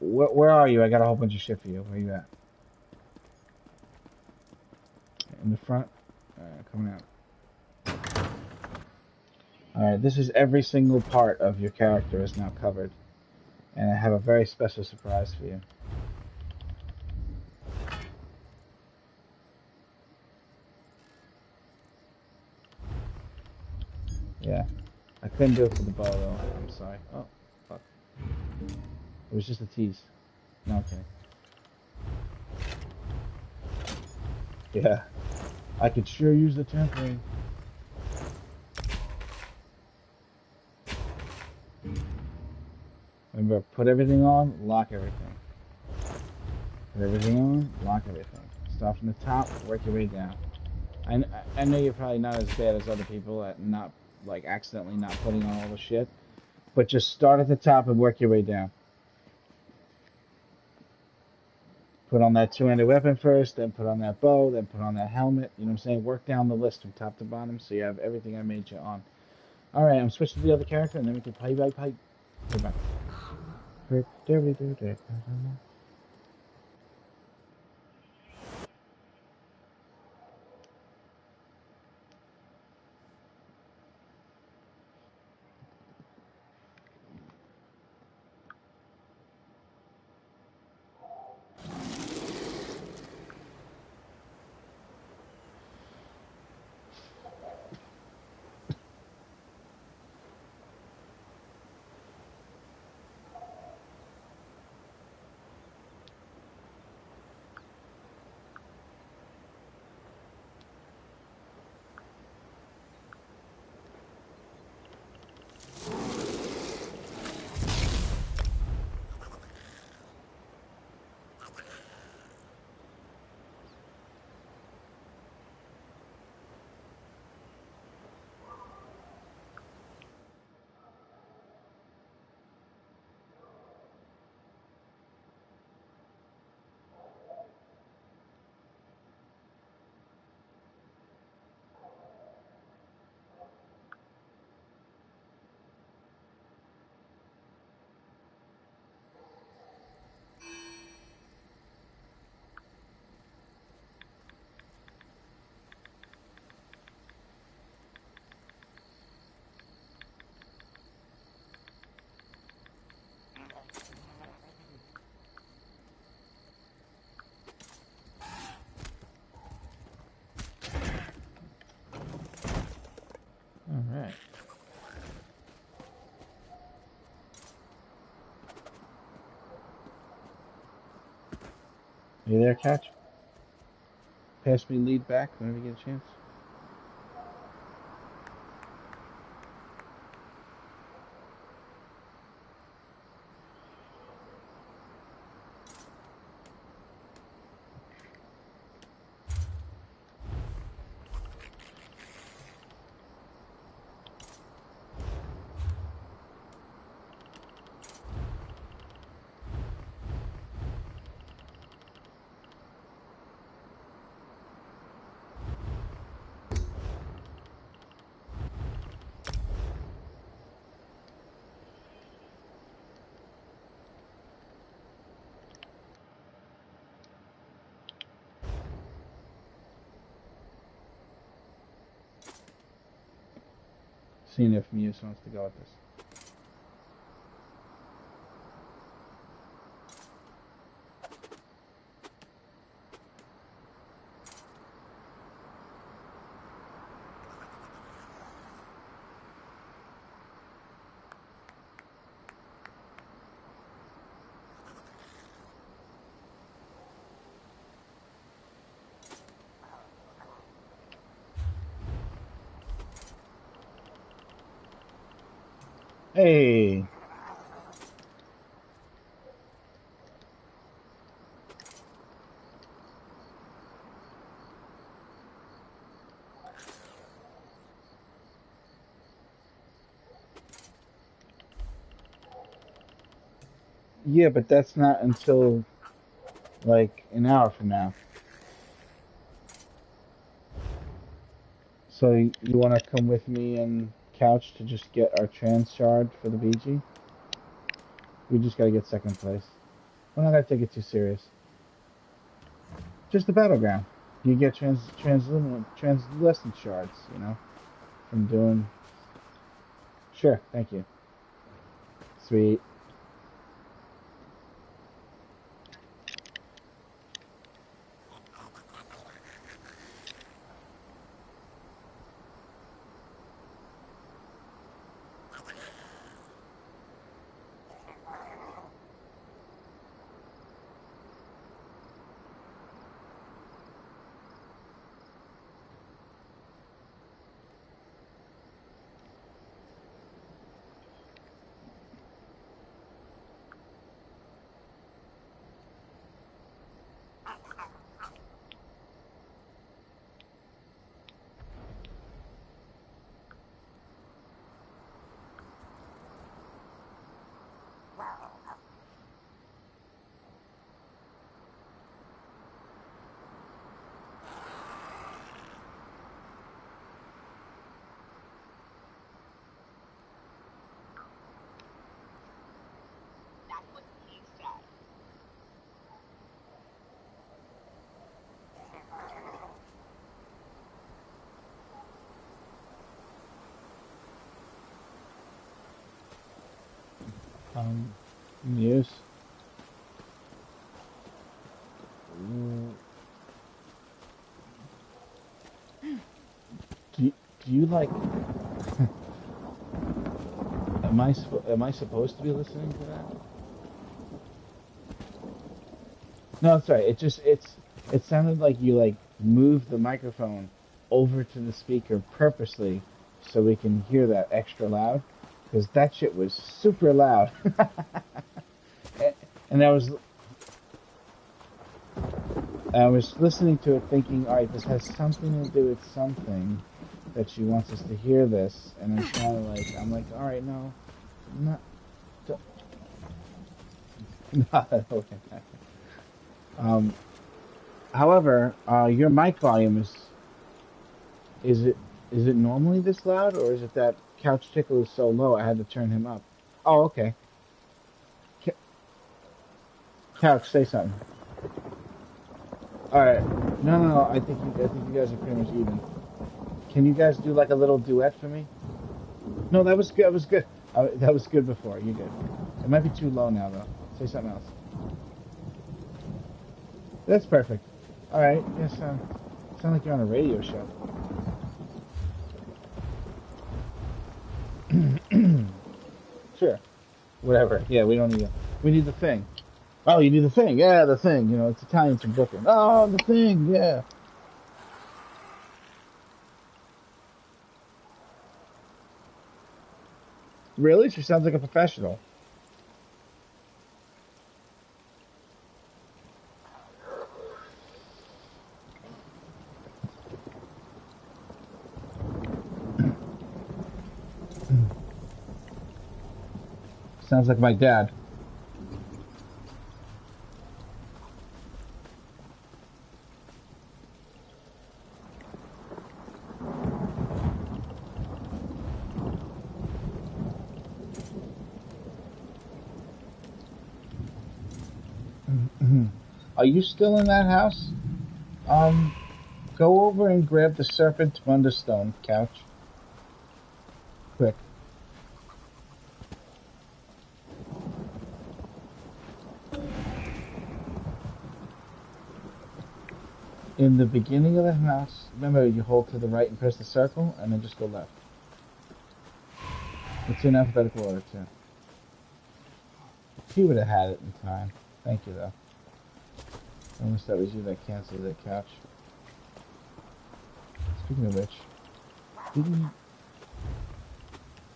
Where are you? I got a whole bunch of shit for you. Where you at? In the front? Coming out. Alright, this is every single part of your character is now covered. And I have a very special surprise for you. Yeah. I couldn't do it for the bow, though. I'm sorry. Oh, fuck. It was just a tease. No, okay. Yeah. I could sure use the temporary. Remember, put everything on, lock everything. Put everything on, lock everything. Start from the top, work your way down. I know you're probably not as bad as other people at not, like, accidentally not putting on all the shit. But just start at the top and work your way down. Put on that two-handed weapon first, then put on that bow, then put on that helmet. You know what I'm saying? Work down the list from top to bottom so you have everything I made you on. Alright, I'm switching to the other character and then we can play by play. Goodbye. Alright. You there, Catch? Pass me lead back whenever you get a chance. Seeing if Muse wants to go with this. Hey. Yeah, but that's not until like an hour from now. So you want to come with me and Couch to just get our trans shard for the BG? We just gotta get second place. We're not gonna take it too serious. Just the battleground. You get translucent shards, you know, from doing. Sure, thank you. Sweet. Muse. Do you like? Am I supposed to be listening to that? No, sorry. It sounded like you like moved the microphone over to the speaker purposely so we can hear that extra loud because that shit was super loud. And I was listening to it thinking, all right, this has something to do with something that she wants us to hear this, and I'm like, all right, no, not. Not okay. Um, However, your mic volume is it normally this loud, or is it that Couch Tickle is so low I had to turn him up? Oh, okay. Ca- Couch, say something. All right. No, no, no. I think you guys are pretty much even. Can you guys do like a little duet for me? No, that was good. That was good. That was good before. You good? It might be too low now though. Say something else. That's perfect. All right. Yes. Sound like you're on a radio show. Sure. Whatever. Yeah, we don't need it. We need the thing. Oh, you need the thing. Yeah, the thing. You know, it's Italian from Brooklyn. Oh, the thing. Yeah. Really? She sounds like a professional. Sounds like my dad. Are you still in that house? Um, Go over and grab the Serpent Wonderstone, Couch. Quick. In the beginning of the house, remember you hold to the right and press the circle, and then just go left. It's in alphabetical order, too. He would have had it in time. Thank you, though. I wish that was you that canceled that couch. Speaking of which,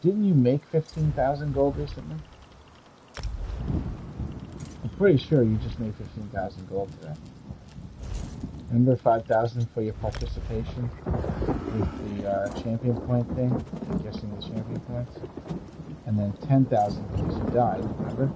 didn't you make 15,000 gold recently? I'm pretty sure you just made 15,000 gold today. Remember 5,000 for your participation with the champion point thing? I'm guessing the champion points. And then 10,000 because you died, remember?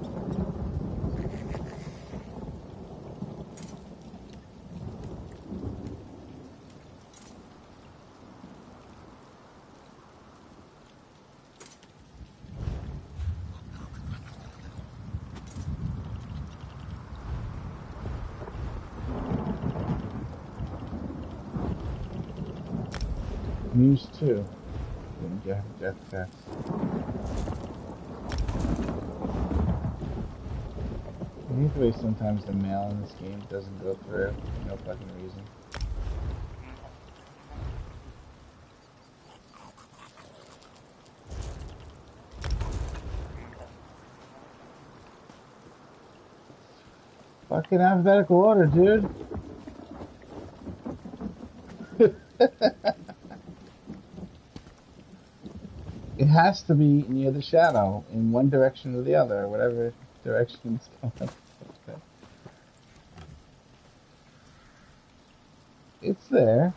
Muse 2. Didn't get death test. Usually sometimes the mail in this game doesn't go through. No fucking reason. Fucking alphabetical order, dude. It has to be near the shadow, in one direction or the other, whatever direction it's going. Okay. It's there.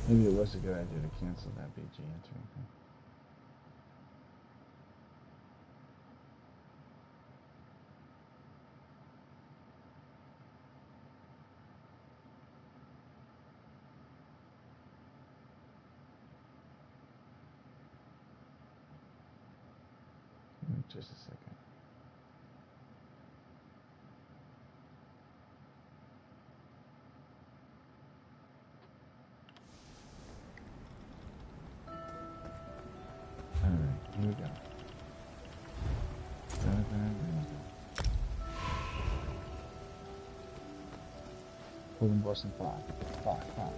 Maybe it was a good idea to cancel that BG entry thing. Just a second. Alright, here we go. Golden Boston 5. 5. 5.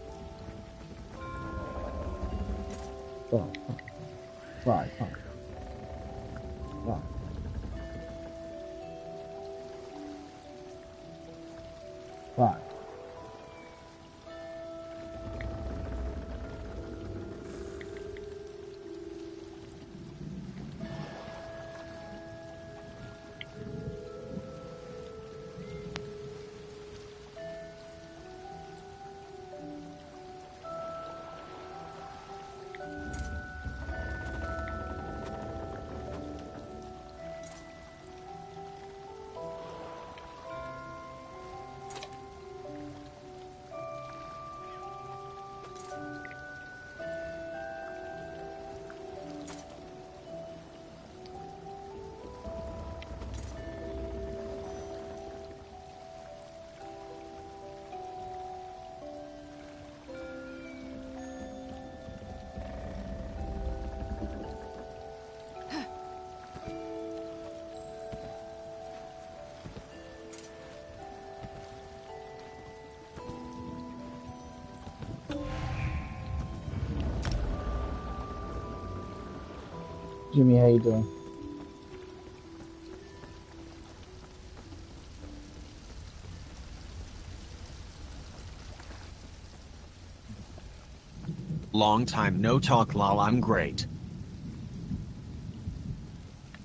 5. 5. Jimmy, how you doing? Long time no talk, lol. I'm great.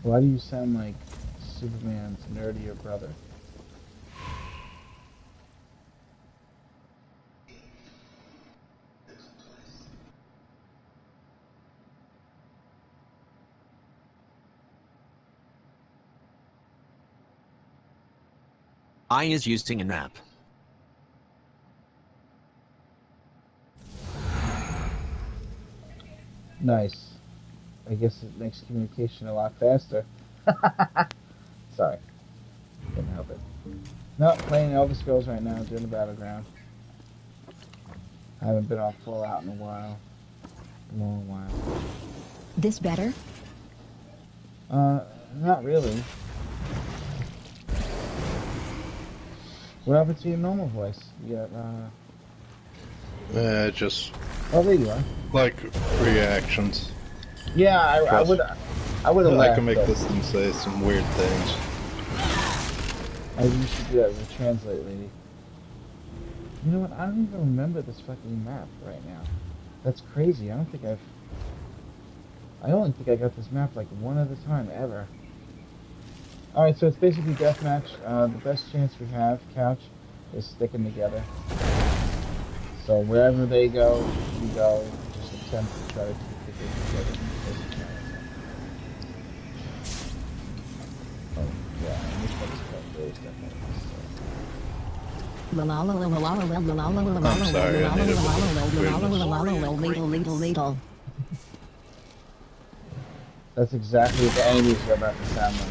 Why do you sound like Superman's nerdier brother? I is using an app. Nice. I guess it makes communication a lot faster. Sorry. Couldn't help it. No, playing Elder Scrolls right now, doing the Battleground. I haven't been off Fallout in a while. A long while. This better? Not really. What happened to your normal voice? You got, Just oh, there you are. like reactions. Yeah, I would have I laughed. can make but this thing say some weird things. Maybe you should do that with a translate lady. You know what? I don't even remember this fucking map right now. That's crazy. I only think I got this map like one at a time ever. Alright, so it's basically deathmatch. The best chance we have, Couch, is sticking together. So wherever they go, we go. Just attempt to try to keep the game together. Oh, yeah, and this one is quite very definitely. I'm sorry, I needed Ladle. That's exactly what the enemies are about to sound like.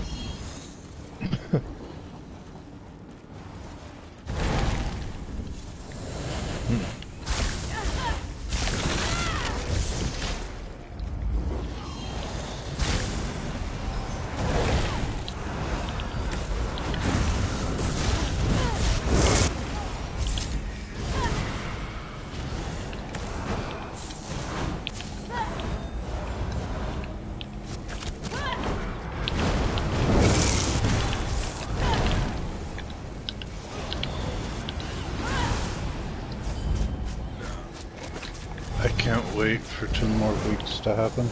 I can't wait for 2 more weeks to happen.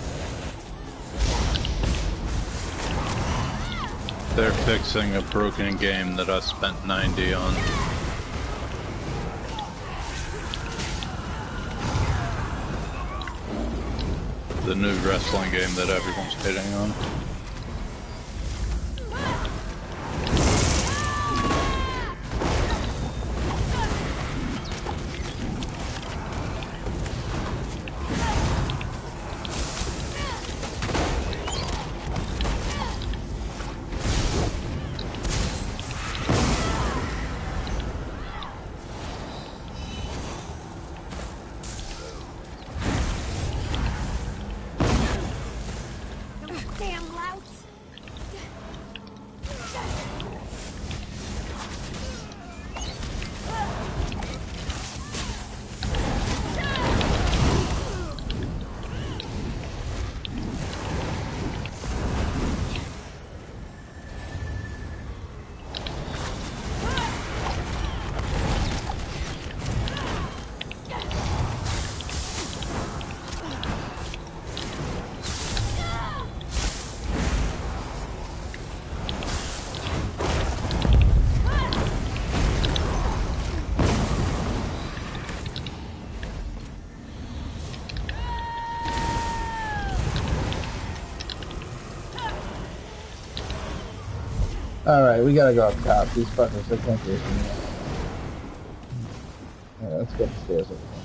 They're fixing a broken game that I spent 90 on. The new wrestling game that everyone's hitting on. Damn louts! Alright, we gotta go up top. These fuckers, they can't do anything yet. Alright, let's go upstairs over here.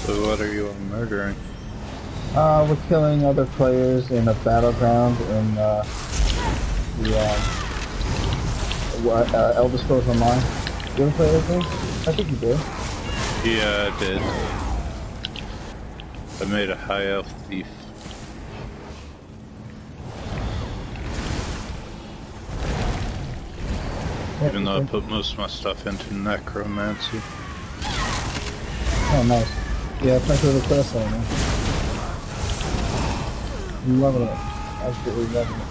So what are you murdering? We're killing other players in a battleground in, Elder Scrolls Online. You ever play this game? I think you did. Yeah, I did. I made a high elf thief. Even though I put most of my stuff into necromancy. Oh, nice. Yeah, it's my favorite class right now. I'm loving it. Absolutely loving it.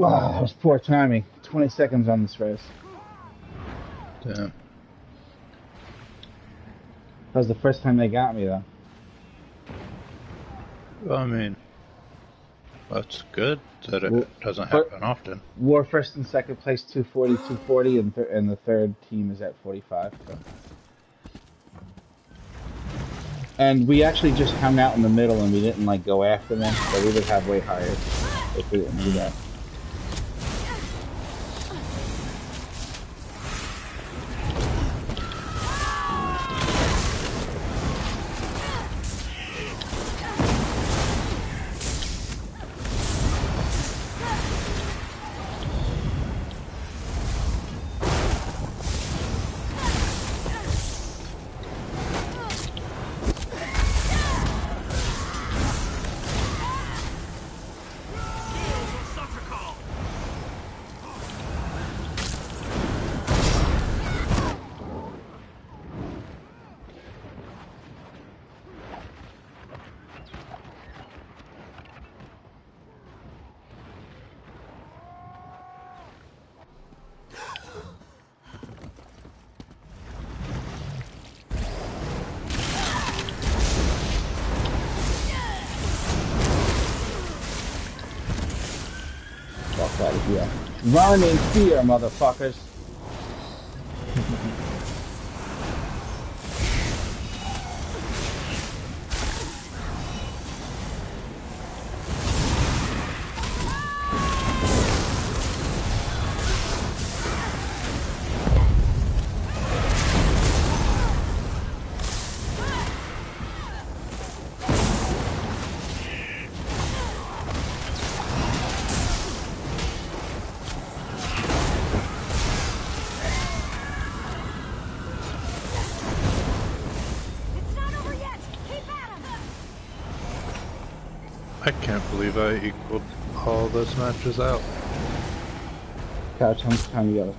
Wow, that was poor timing. 20 seconds on this race. Damn. That was the first time they got me, though. I mean, that's good that it doesn't happen often. War first and second place 240, 240, and the third team is at 45. So. And we actually just hung out in the middle and we didn't like go after them, so we would have way higher if we didn't do that. Out of here. Run in fear, motherfuckers. I can't believe I equaled all those matches out. Couch, how much time you got?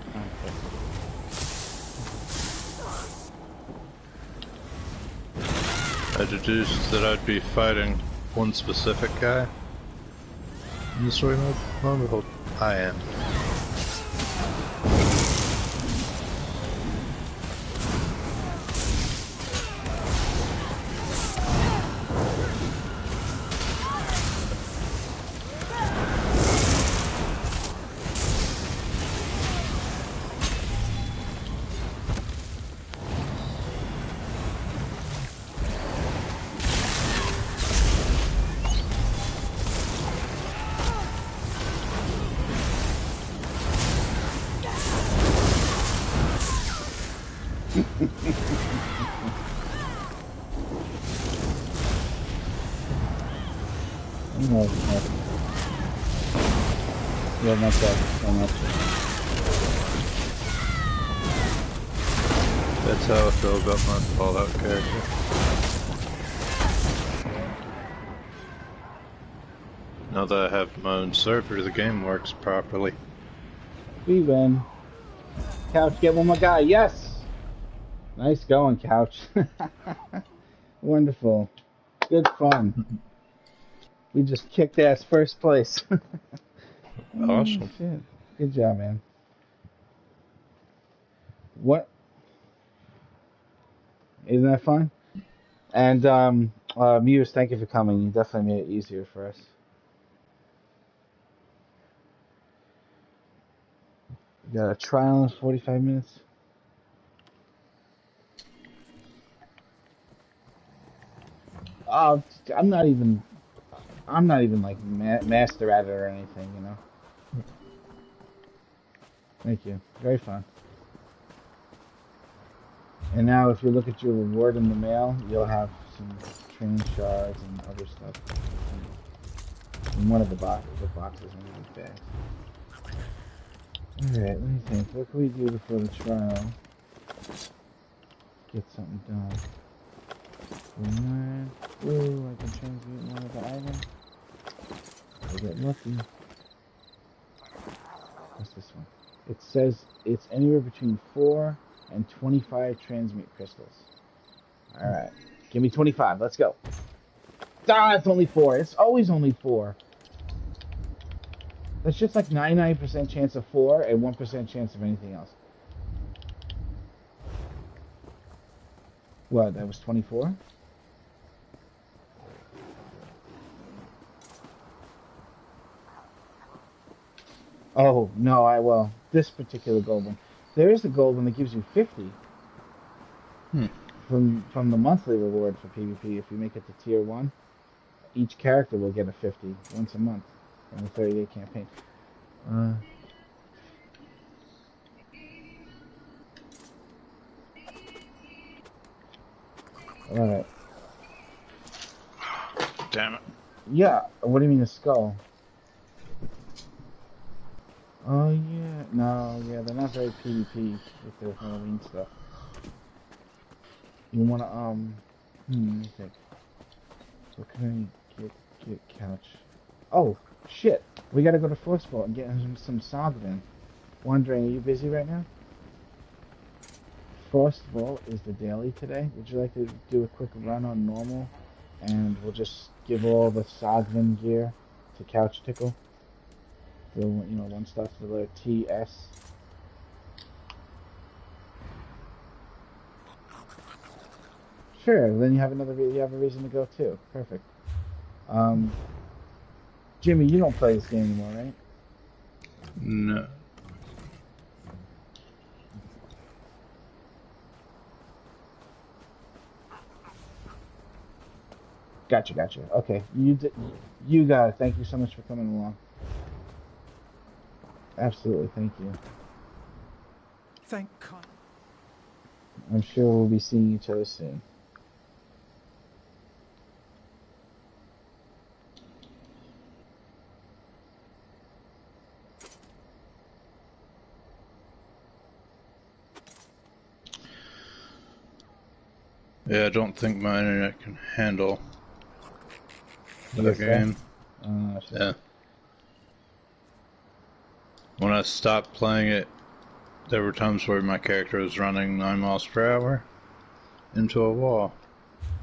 I deduced that I'd be fighting one specific guy in the story mode. Lo and behold, I am. No. Yeah, not that. That's how I feel about my Fallout character. Now that I have my own server, the game works properly. We win. Couch, get one more guy. Yes! Nice going, Couch. Wonderful. Good fun. We just kicked ass first place. Awesome. Shit. Good job, man. What? Isn't that fun? And, Muse, thank you for coming. You definitely made it easier for us. We got a trial in 45 minutes. I'm not even like master at it or anything, you know. Thank you. Very fun. And now, if you look at your reward in the mail, you'll have some train shards and other stuff in one of the boxes. The boxes in these bags. All right. Let me think. What can we do before the trial? Get something done. Ooh, I can transmute one of the items. I get lucky. What's this one? It says it's anywhere between 4 and 25 transmute crystals. Alright. Give me 25. Let's go. Ah, it's only 4. It's always only 4. That's just like 99% chance of 4 and 1% chance of anything else. What, that was 24? Oh, no, well, this particular gold one. There is a gold one that gives you 50 from the monthly reward for PvP. If you make it to tier 1, each character will get a 50 once a month in the 30-day campaign. Alright. Damn it. Yeah, what do you mean a skull? Oh yeah, no, yeah, they're not very PvP with their Halloween stuff. You wanna, let me think. What can I get couch? Oh, shit, we gotta go to Frostvault and get some Sogvin. Wondering, are you busy right now? Frostvault is the daily today. Would you like to do a quick run on normal? And we'll just give all the Sogvin gear to Couch Tickle. The, one starts with the letter TS. Sure, then you have you have a reason to go too. Perfect. Jimmy, you don't play this game anymore, right? No. Gotcha. Okay, you got it. Thank you so much for coming along. Absolutely, thank you. Thank God. I'm sure we'll be seeing each other soon. Yeah, I don't think my internet can handle the game. Yeah. When I stopped playing it, there were times where my character was running 9 miles per hour into a wall,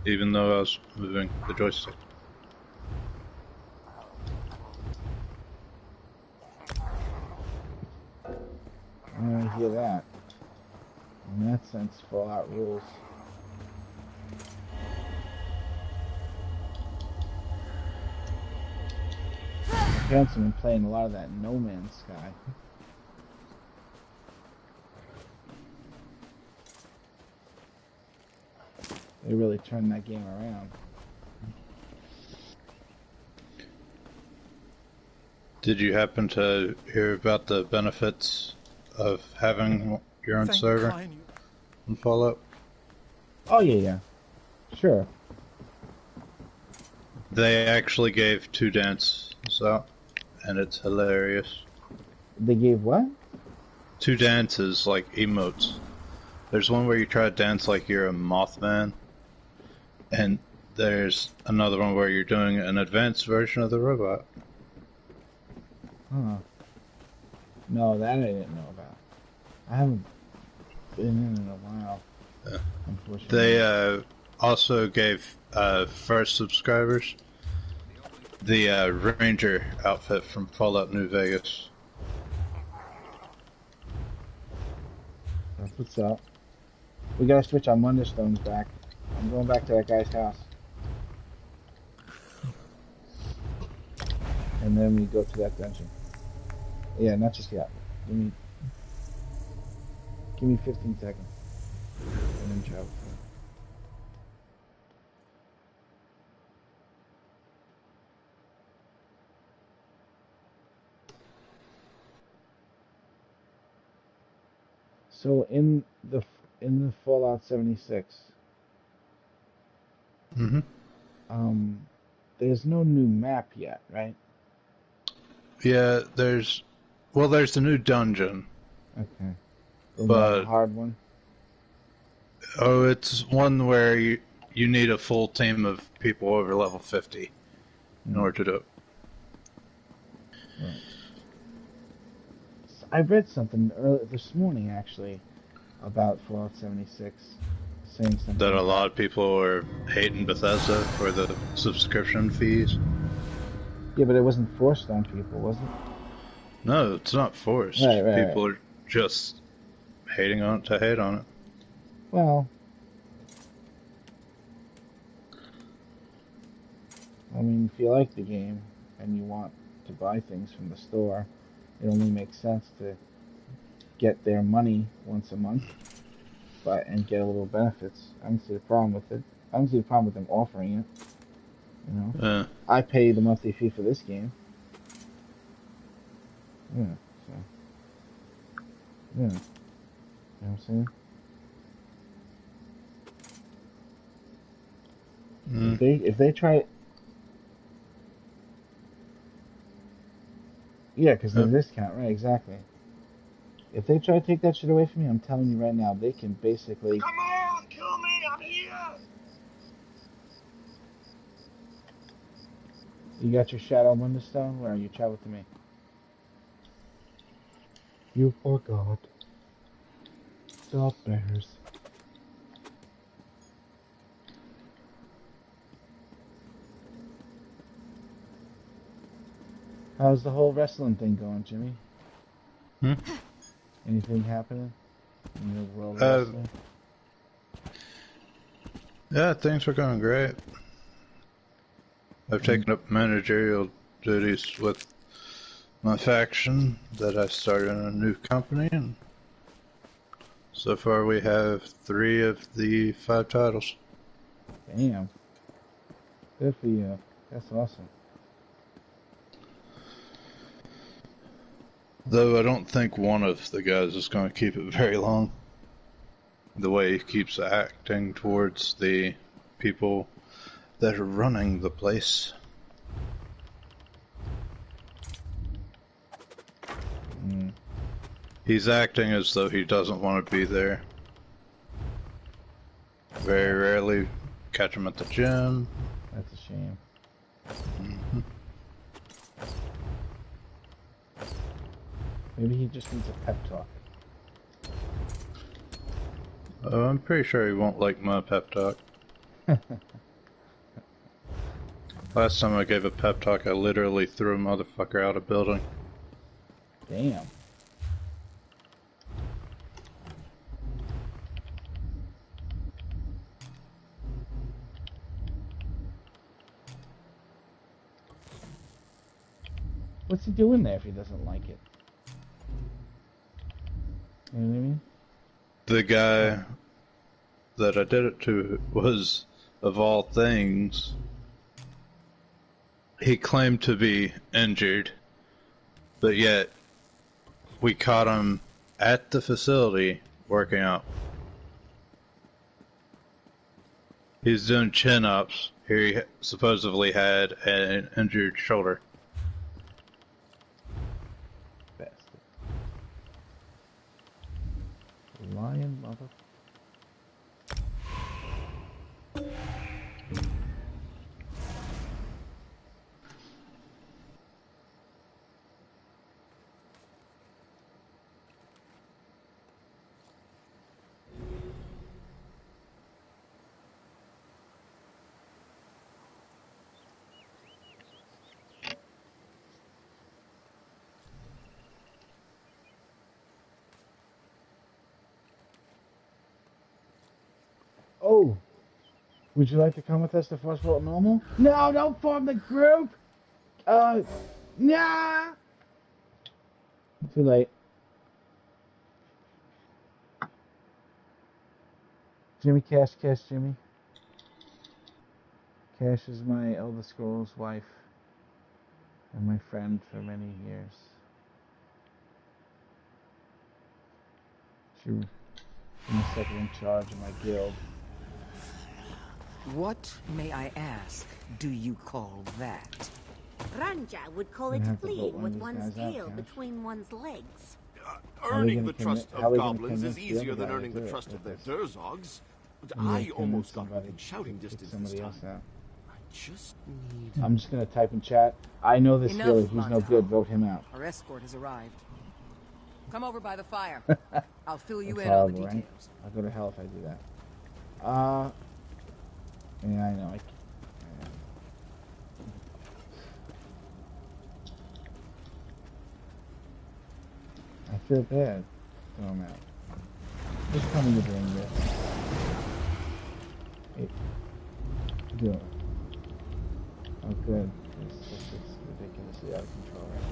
even though I was moving the joystick. I hear that. In that sense, Fallout rules. My parents have been playing a lot of that No Man's Sky. They really turned that game around. Did you happen to hear about the benefits of having your own server in Fallout? Oh yeah. Sure. They actually gave 2 dances out, and it's hilarious. They gave what? 2 dances, like emotes. There's one where you try to dance like you're a Mothman, and there's another one where you're doing an advanced version of the robot. Huh. No, that I didn't know about. I haven't been in a while. Yeah. Unfortunately. They also gave first subscribers the Ranger outfit from Fallout New Vegas. That's what's up. We gotta switch our Wonderstones back. I'm going back to that guy's house. And then we go to that dungeon. Yeah, not just yet. Give me 15 seconds. And then travel. So in the Fallout 76, there's no new map yet, right? Yeah, there's the new dungeon. Okay. But a hard one. Oh, it's one where you need a full team of people over level 50 in order to do it. Right. I read something earlier this morning, actually, about Fallout 76, saying something that a lot of people are hating Bethesda for the subscription fees. Yeah, but it wasn't forced on people, was it? No, it's not forced. Right. People are just hating on it to hate on it. Well, I mean, if you like the game and you want to buy things from the store, it only makes sense to get their money once a month, but and get a little benefits. I don't see the problem with it. I don't see the problem with them offering it. You know, I pay the monthly fee for this game. Yeah, so yeah, you know what I'm saying? If they try, yeah, because of the discount, right? Exactly. If they try to take that shit away from me, I'm telling you right now, they can basically. Come on, kill me, I'm here! You got your Shadow Wonderstone? Where are you? Travel to me. You forgot. Stop bears. How's the whole wrestling thing going, Jimmy? Anything happening in your world of wrestling? Yeah, things are going great. I've taken up managerial duties with my faction that I started in a new company, and so far we have 3 of the 5 titles. Damn. Good for you. That's awesome. Though I don't think one of the guys is going to keep it very long. The way he keeps acting towards the people that are running the place. He's acting as though he doesn't want to be there. Very rarely catch him at the gym. That's a shame. Maybe he just needs a pep talk. Oh, I'm pretty sure he won't like my pep talk. Last time I gave a pep talk, I literally threw a motherfucker out of building. Damn. What's he doing there if he doesn't like it? You know what I mean? The guy that I did it to was, of all things, he claimed to be injured, but yet we caught him at the facility working out. He's doing chin-ups. He supposedly had an injured shoulder. Bastard. Lion mother. Oh! Would you like to come with us to Force Vault Normal? No, don't form the group! Nah! Too late. Jimmy Cash, Jimmy. Cash is my Elder Scrolls wife and my friend for many years. She was the second in charge of my guild. What, may I ask, do you call that? Ranja would call it fleeing with one's tail between one's legs. Earning the trust of goblins is easier than earning the trust of their Durzogs. But I almost got within shouting distance this time. I just need... I'm just gonna type in chat. I know this healer. He's no good. Vote him out. Our escort has arrived. Come over by the fire. I'll fill you in on the details. Right? I'll go to hell if I do that. Yeah, I know. I feel bad. Throw him out. Just tell me you're doing this. Hey. Do it. Oh, good. This is ridiculously out of control right now.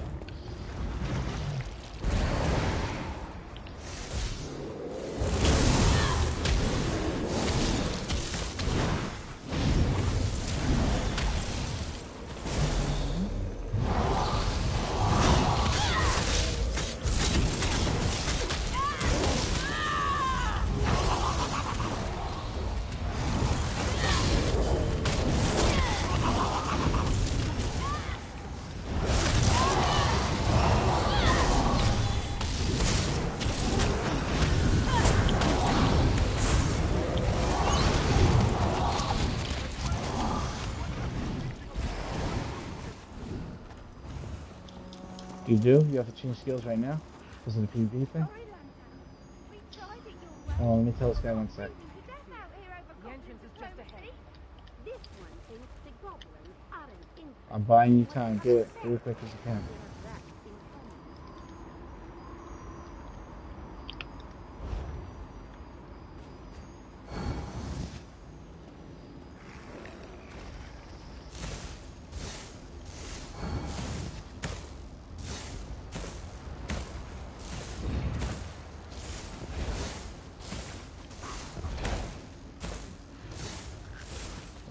You do? You have to change skills right now? Is it a PvP thing? Oh, let me tell this guy one sec. I'm buying you time. Do it. Do it quick as you can.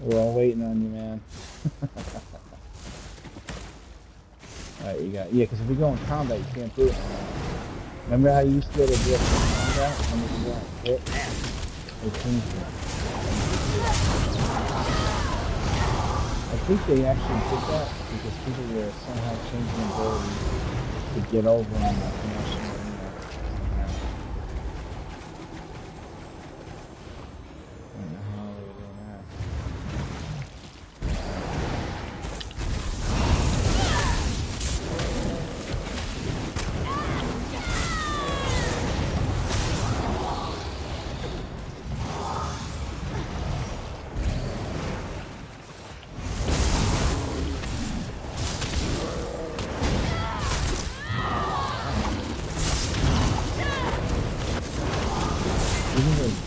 We're all waiting on you, man. Alright, you got... Yeah, because if we go in combat, you can't do it. Remember how you used to be able to do it in combat? When you go hit? They changed it. I think they actually did that because people were somehow changing the ability to get over on the connection.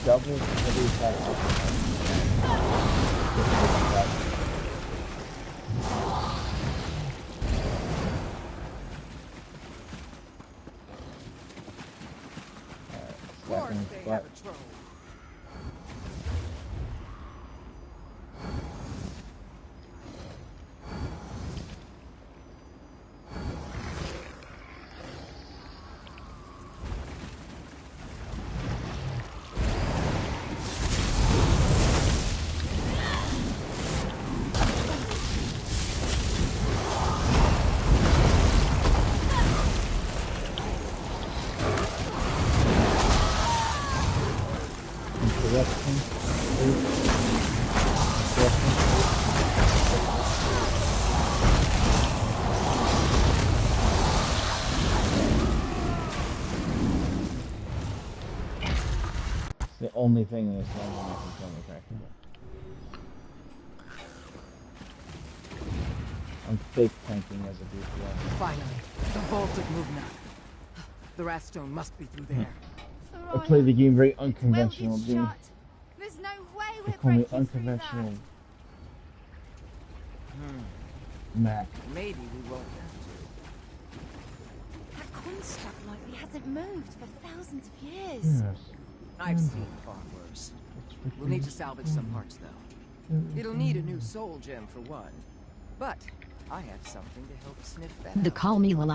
Double heavy attack. The only thing in this game that I can tell me practical. I'm fake tanking as a DPS. Finally, the vault of Mugna. The Wrathstone must be through there. I play the game very unconventional, dude. There's no way they call me unconventional. Mac. Maybe we won't have to. That construct likely hasn't moved for thousands of years. Yes. I've seen far worse. We'll need to salvage some parts, though. It'll need a new soul gem for one. But I have something to help sniff that out. Call me la.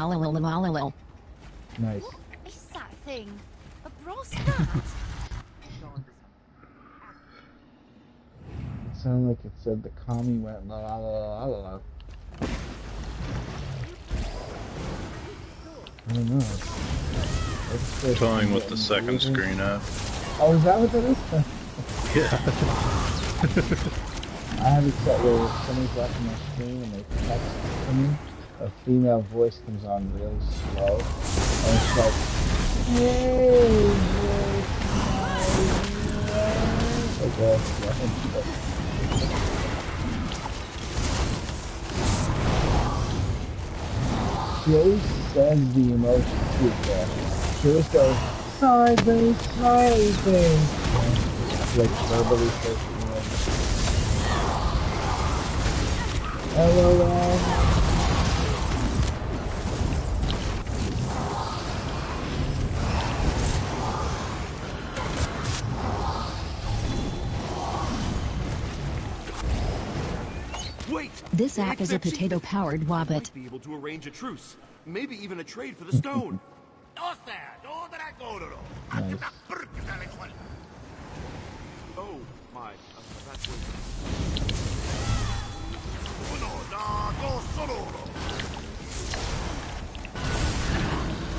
Nice. What is that thing? A brass bat? It sounded like it said the commie went la la la la la. I don't know. Toying with the second screen up. Oh, is that what that is? Yeah. I have it set where somebody's watching my stream and they text to me. A female voice comes on really slow. And it's like, hey, Joseph. understands the emotion too, there. She always goes, sorry face, smiley face. Like verbally says it, you know. LOL. This app is a potato-powered Wobbit. Might be able to arrange a truce, maybe even a trade for the stone. Nice. Oh my, that was...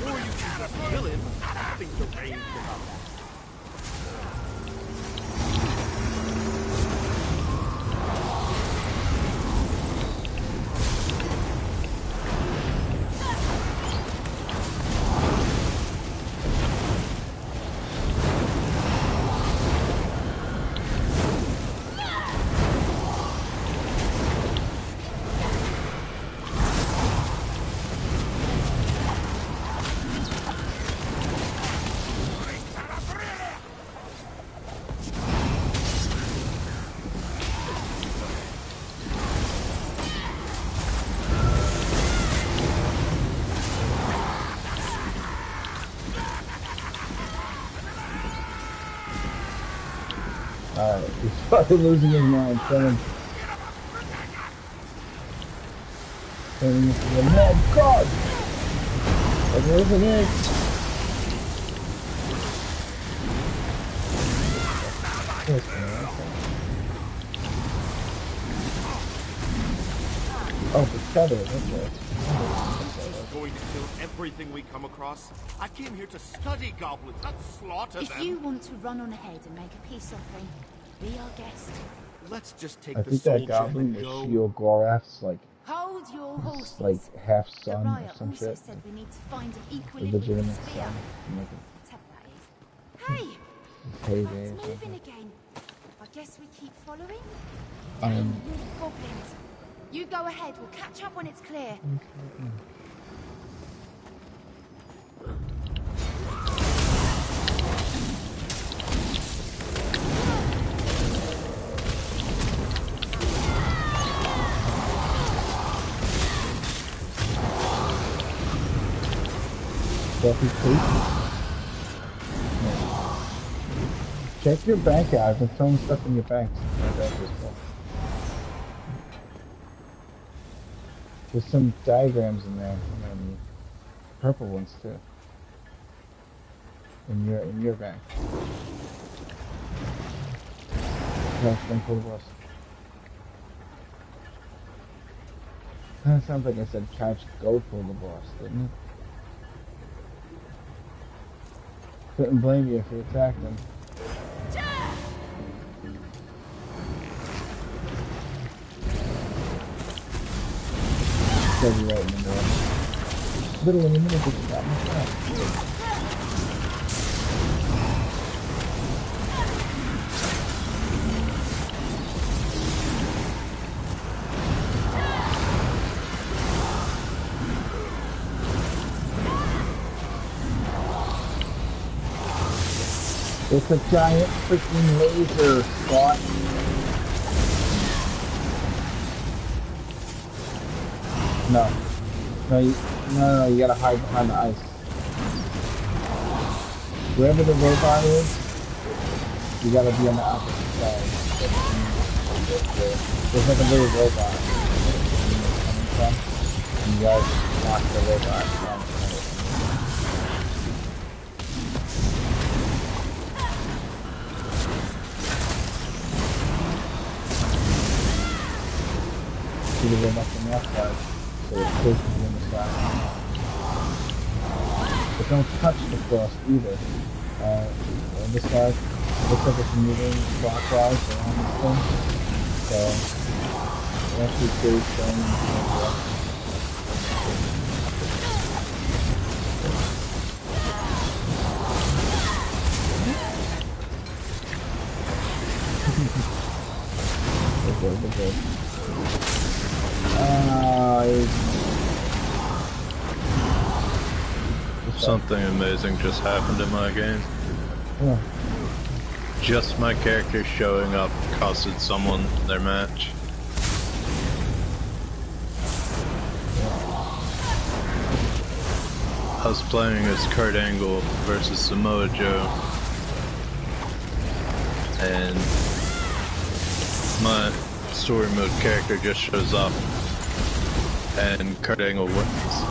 Or you can just kill him. Nothing deranged about that. Alright, he's fucking losing his mind. Turning into the mad god! Like, isn't it? Oh, the shadow, okay. Going to kill everything we come across. I came here to study goblins, not slaughter them. If you want to run on ahead and make a peace offering, be our guest. Let's just take I the think soul that goblin gem was and go. Shield Gorath's like Hold your horses. like half The son or riot some also shit. said we need to find an A equilibrium legitimate sphere. son. Like Whatever that is. Hey! a payday It's or moving something. again. I guess we keep following? Um, Goblins. You go ahead, we'll catch up when it's clear. Buffy Casey. Check your bank out. I've been throwing stuff in your bank. There's some diagrams in there. And purple ones too. In your bank. That's been cool to us. That sounds like I said couch go for the boss, didn't it? Couldn't blame you if you attacked him. Steady right in the middle. Little in the middle, but you got my shot. It's a giant freaking laser, Scott. No, you gotta hide behind the ice. Wherever the robot is, you gotta be on the opposite side. There's like a little robot coming from, and you gotta knock the robot down. See the robot from that side. So it's basically on the side. But don't touch the frost either. On this side, it looks like it's moving clockwise around this thing. So, once we stay going in the direction. Good. Something amazing just happened in my game. Yeah. Just my character showing up costed someone their match. I was playing as Kurt Angle versus Samoa Joe, and my story mode character just shows up, and Kurt Angle wins.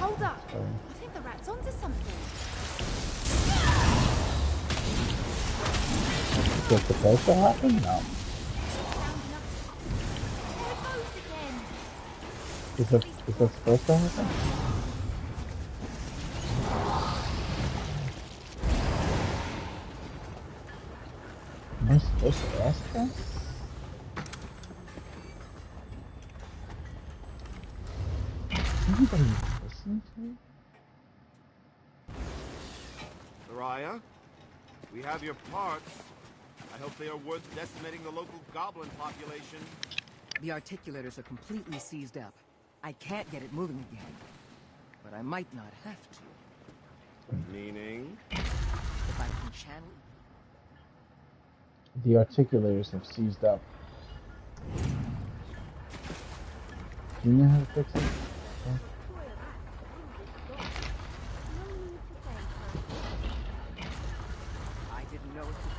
Hold up! I think the rat's onto something. Is that supposed to happen? No. Is that supposed to happen? Am I supposed to ask that? Anybody listening to me? Soraya, we have your parts. I hope they are worth decimating the local goblin population. The articulators are completely seized up. I can't get it moving again. But I might not have to. Meaning? If I can channel... The articulators have seized up. Do you know how to fix it? Yeah. I didn't know what to do.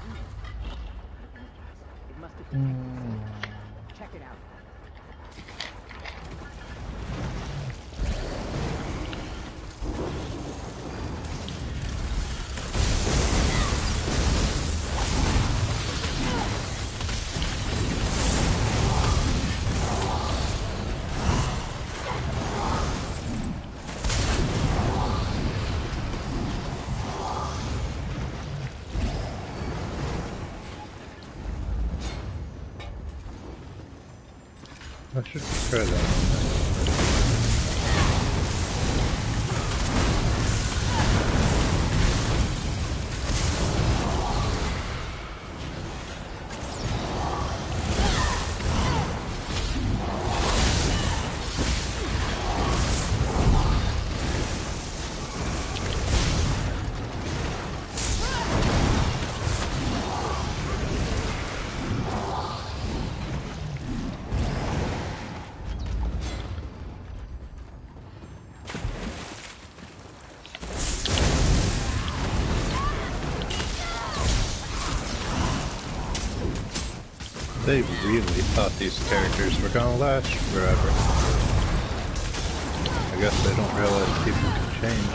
It must have been... Check it out. I should try that. They really thought these characters were gonna last forever. I guess they don't realize people can change.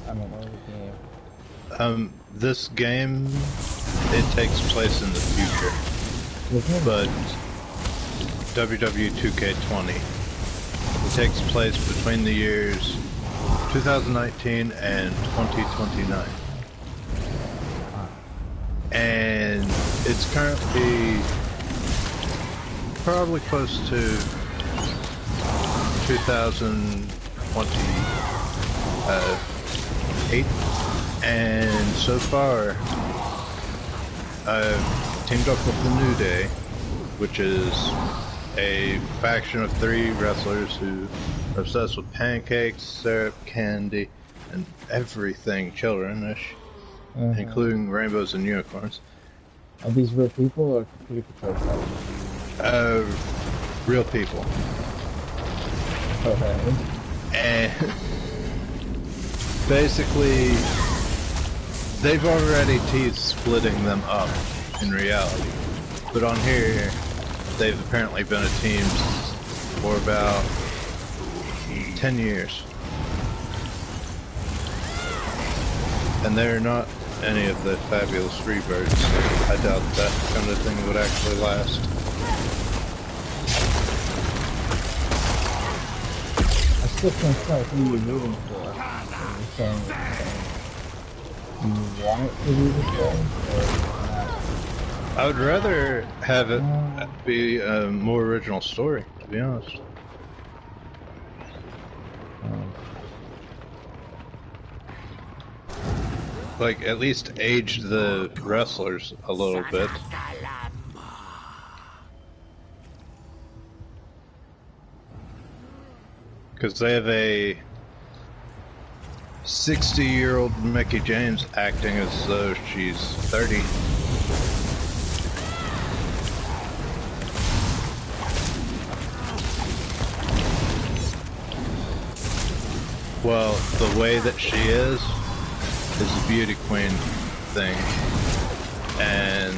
I don't know the game. This game, it takes place in the future. But WWE 2K20, it takes place between the years 2019 and 2029. And it's currently probably close to 2028. And so far, I've teamed up with the New Day, which is a faction of 3 wrestlers who are obsessed with pancakes, syrup, candy, and everything childrenish, including rainbows and unicorns. Are these real people or computer controlled? Real people. Okay. And basically, they've already teased splitting them up in reality. But on here, they've apparently been a team for about 10 years. And they're not any of the fabulous Freebirds. I doubt that kind of thing would actually last. I still can't tell who you're rooting for. You're saying do you want it to be this way, or not? I would rather have it be a more original story, to be honest. like, at least age the wrestlers a little bit. Because they have a 60-year-old Mickie James acting as though she's 30. Well, the way that she is a beauty queen thing, and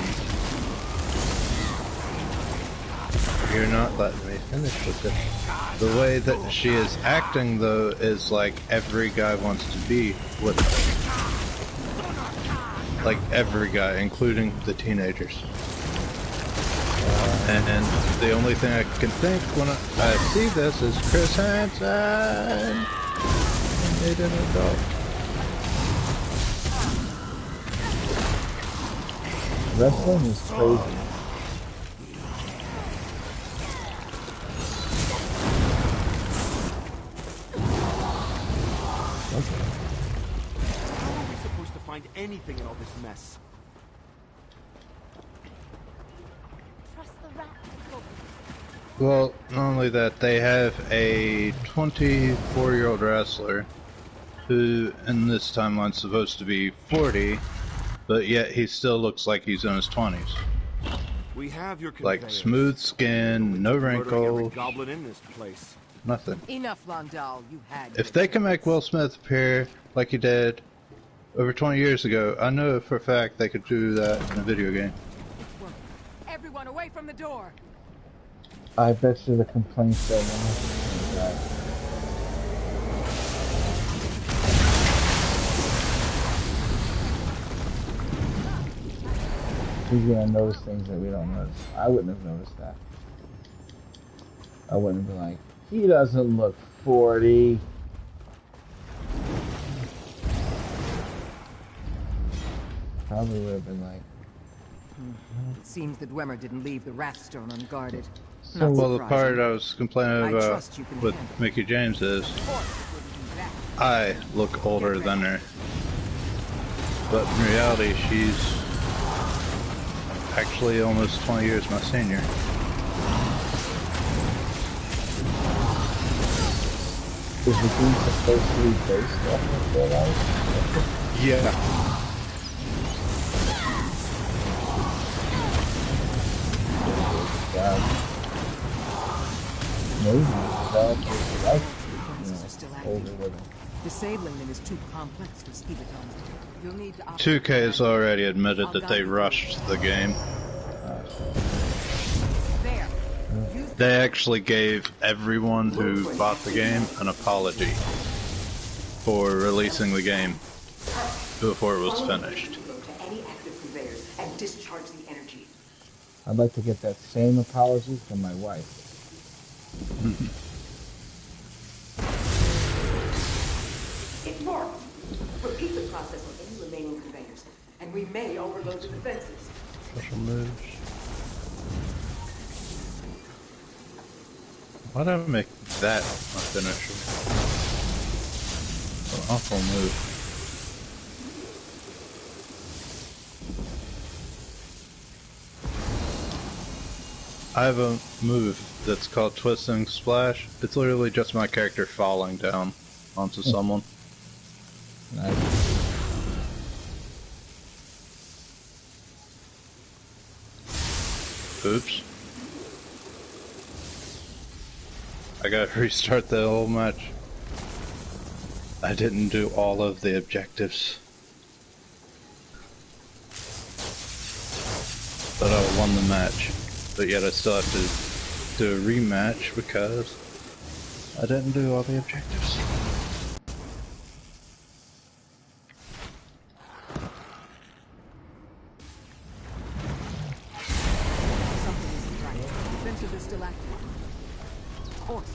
you're not letting me finish with it. The way that she is acting, though, is like every guy wants to be with her. Like every guy, including the teenagers. And the only thing I can think when I see this is Chris Hansen. Made an adult. Wrestling is crazy. How are we supposed to find anything in all this mess? Trust the rat. Well, not only that, they have a 24-year-old wrestler who, in this timeline, is supposed to be 40, but yet he still looks like he's in his 20s. We have your like smooth skin, no wrinkles, goblin in this place. Nothing. Enough, Longdahl. You had. If they can make Will Smith appear like he did over 20 years ago, I know for a fact they could do that in a video game. Everyone away from the door. I bet you the complaints that he's gonna notice things that we don't notice. I wouldn't have noticed that. I wouldn't have been like, he doesn't look 40. Probably would have been like, It seems that Dwemer didn't leave the Wrathstone unguarded. So, well, the part I was complaining about with Mickie James is I look older than her, but in reality she's actually almost 20 years my senior. Is the game supposed to be based off of their life? Yeah. Disabling them is too complex for Steveton. You'll need to 2K has already admitted that they rushed the game. They actually gave everyone who bought the game an apology for releasing the game before it was finished. I'd like to get that same apology from my wife. Ignore. Repeat the process on any remaining conveyors, and we may overload the defenses. Special moves. Why did I make that my finisher? What an awful move. I have a move that's called Twisting Splash. It's literally just my character falling down onto someone. Nice. Oops. I gotta restart the whole match. I didn't do all of the objectives. But I won the match. But yet I still have to do a rematch because I didn't do all the objectives. Something isn't right. Defenses are still active. Of course.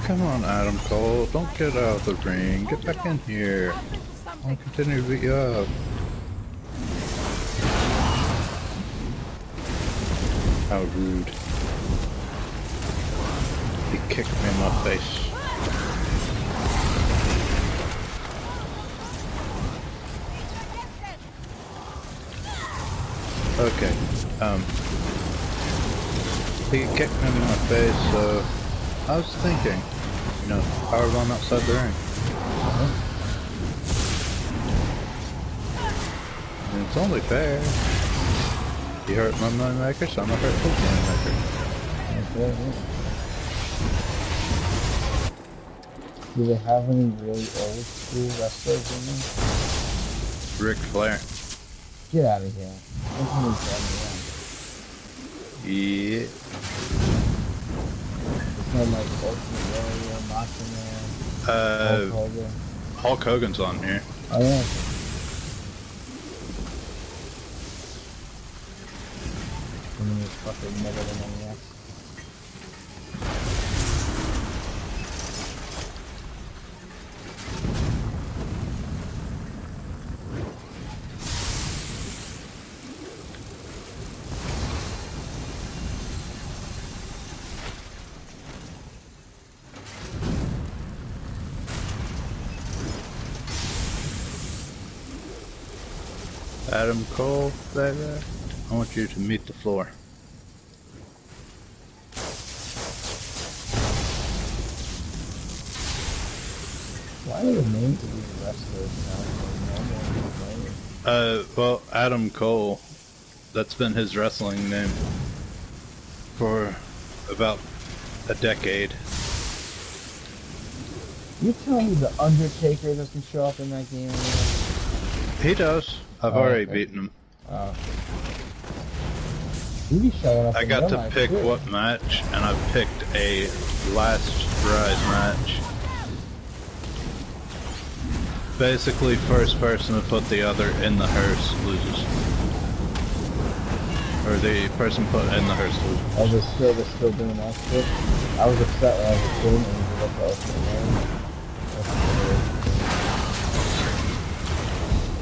Come on, Adam Cole, don't get out of the ring. Get back in here. I'll continue to beat you up. How rude. He kicked me in my face. Okay, he kicked me in my face, so I was thinking, you know, power bomb outside the ring. And it's only fair. You hurt my Moneymaker, so I'm gonna hurt his Moneymaker. Okay. Do they have any really old school wrestlers in there? Ric Flair. Get out of here. Yeah. It's not like Ultimate Warrior, Macho Man, Hulk Hogan. Hulk Hogan's on here. Oh yeah. Fucking Megalomaniac. Adam Cole, baby. I want you to meet the floor. Why are the names of these wrestlers now? Well, Adam Cole, that's been his wrestling name for about a decade. You telling me the Undertaker doesn't show up in that game anymore? He does. I've already beaten him. Oh. He be showing up. I got to pick what match, and I picked a last rise match. Basically, first person to put the other in the hearse loses. Or the person put in the hearse loses. Oh, they're still doing that shit? I was upset when I was a kid and we looked at Ultimate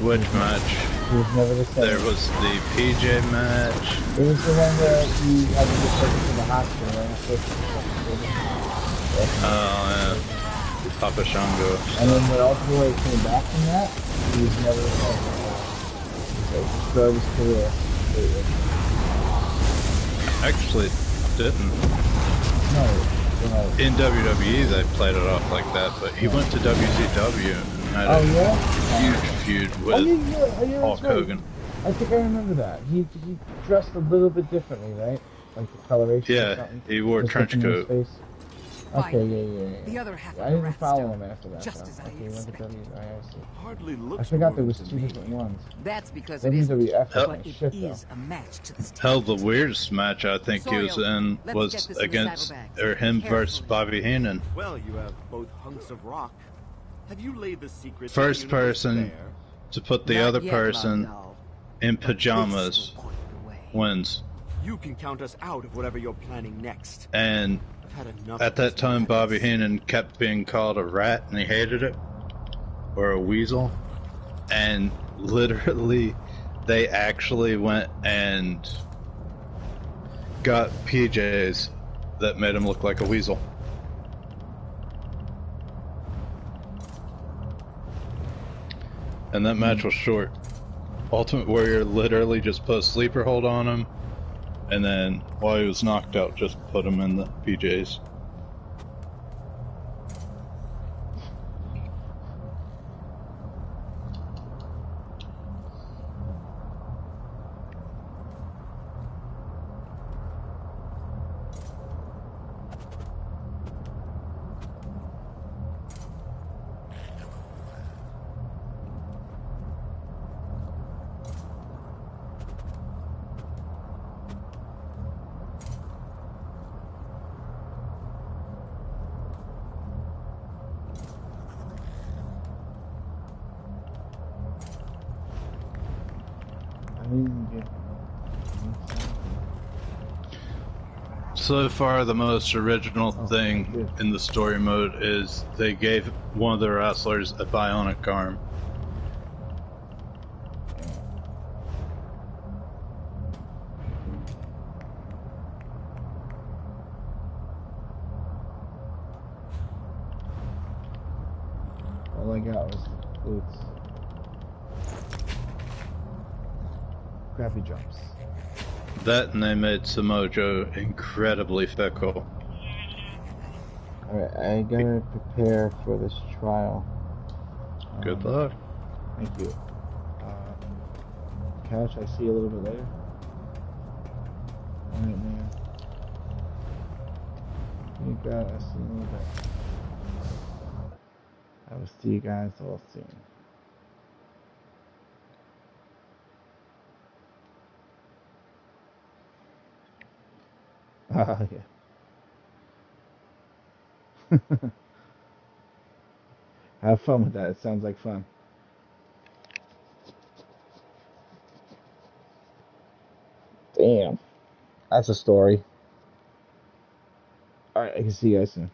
Which match? It was never the same. There was the PJ match. It was the one where he had to get taken to the hospital, right? Oh, yeah. Papa Shango. And then when Ultimate Warrior came back from that, he was never the same. So he destroyed his career. Actually, didn't. No. In WWE, they played it off like that, but he went to WCW and had a huge feud with Hulk Hogan. I think I remember that. He dressed a little bit differently, right? Like the coloration or something? He wore a trench coat. Okay, yeah. The other half I didn't follow him after that. Just as I expected. Hardly looks. I forgot there was two different ones. That's because it isn't, but it is a match to the Hell, the weirdest match I think he was in was against, or him versus Bobby Heenan. Well, you have both hunks of rock. Have you laid the secret? First person to put the other person in pajamas wins. You can count us out of whatever you're planning next. And at that time, Bobby Heenan kept being called a rat, and he hated it, or a weasel. And literally, they actually went and got PJs that made him look like a weasel. And that match was short. Ultimate Warrior literally just put a sleeper hold on him, and then while he was knocked out, just put him in the PJs. So far, the most original thing in the story mode is they gave one of the wrestlers a bionic arm. All I got was boots. Crappy jumps. That and they made Samojo incredibly fickle. Alright, I gotta prepare for this trial. Good luck. Thank you. Couch, I see you a little bit later. Alright, man. You got us a little bit. I will see you guys all soon. Oh, yeah. Have fun with that. It sounds like fun. Damn. That's a story. Alright, I can see you guys soon.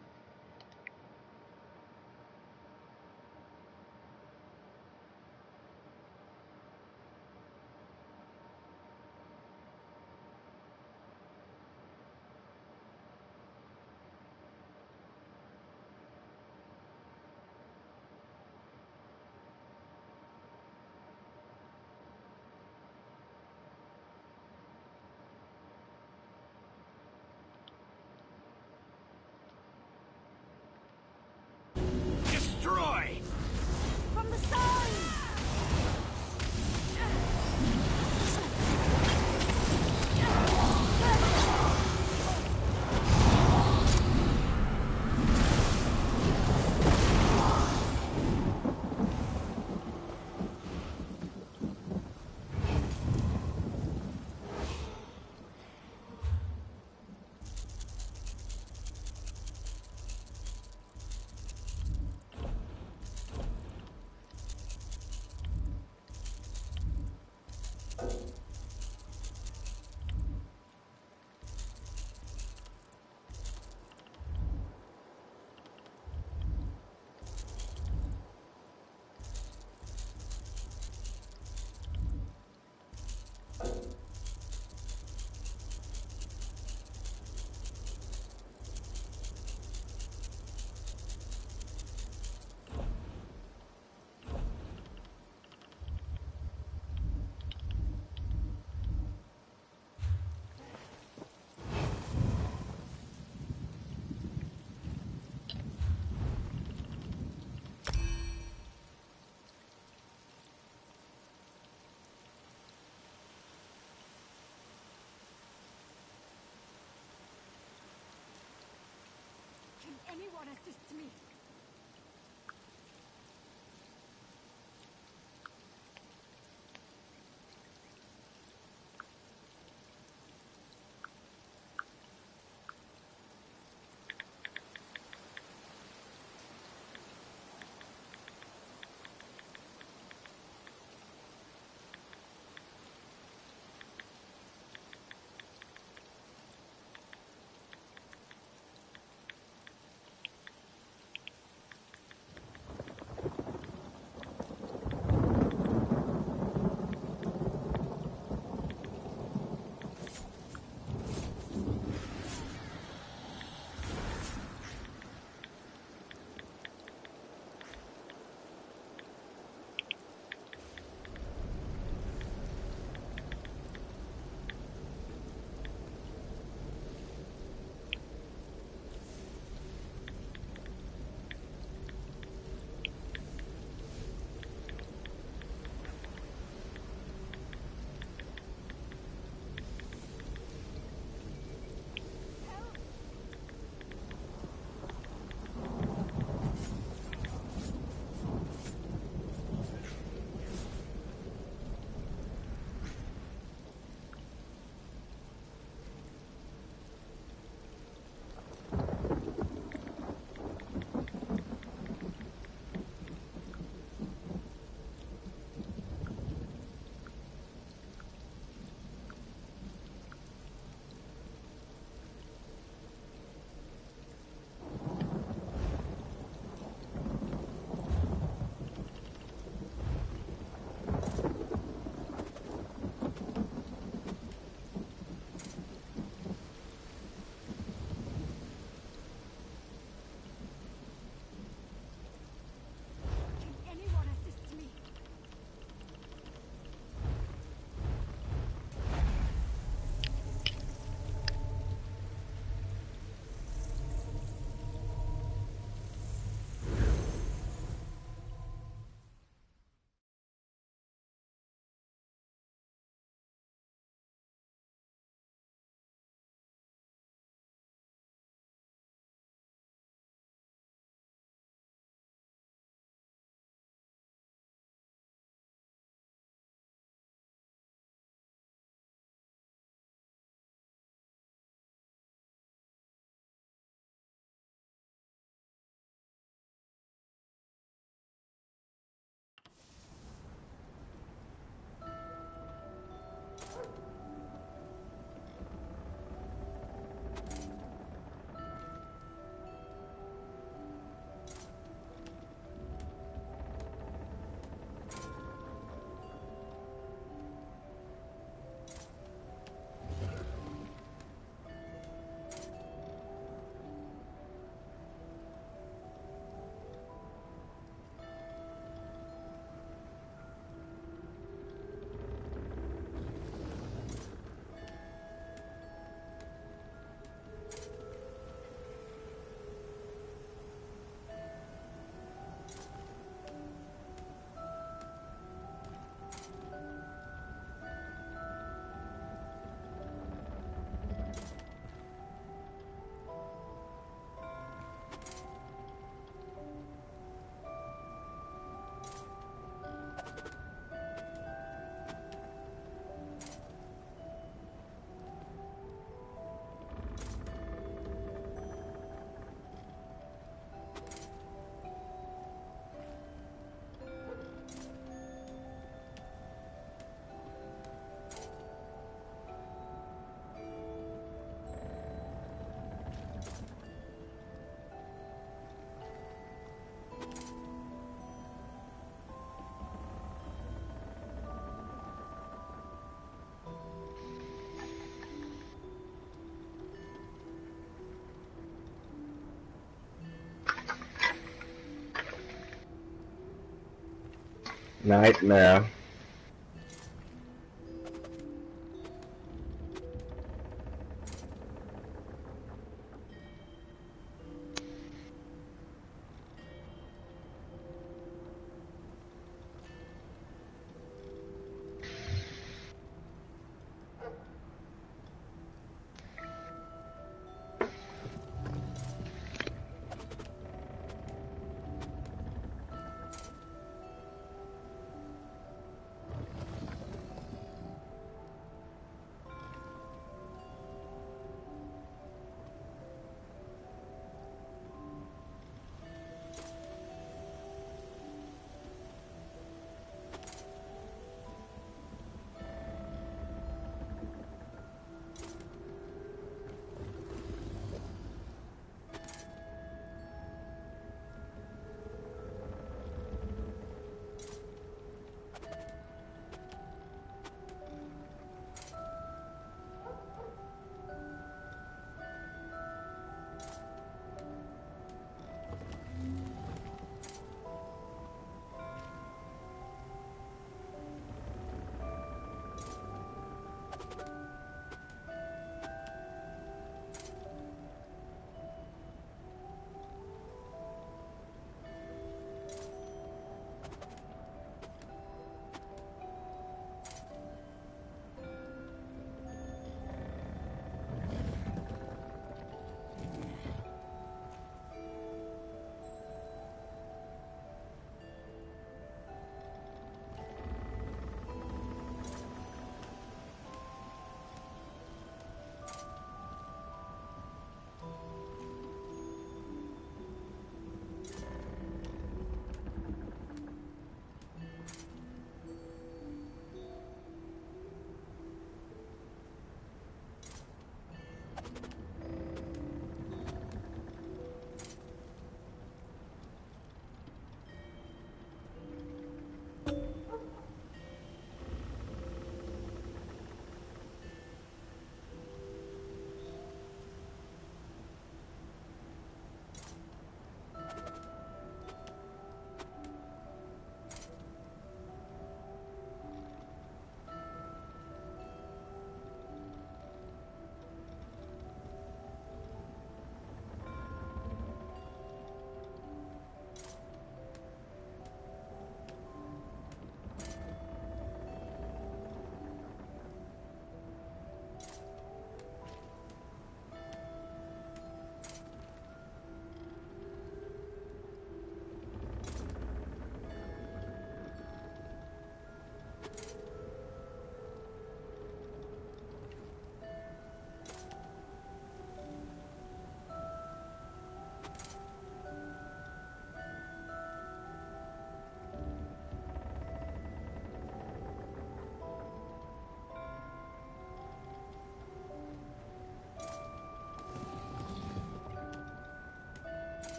Nightmare.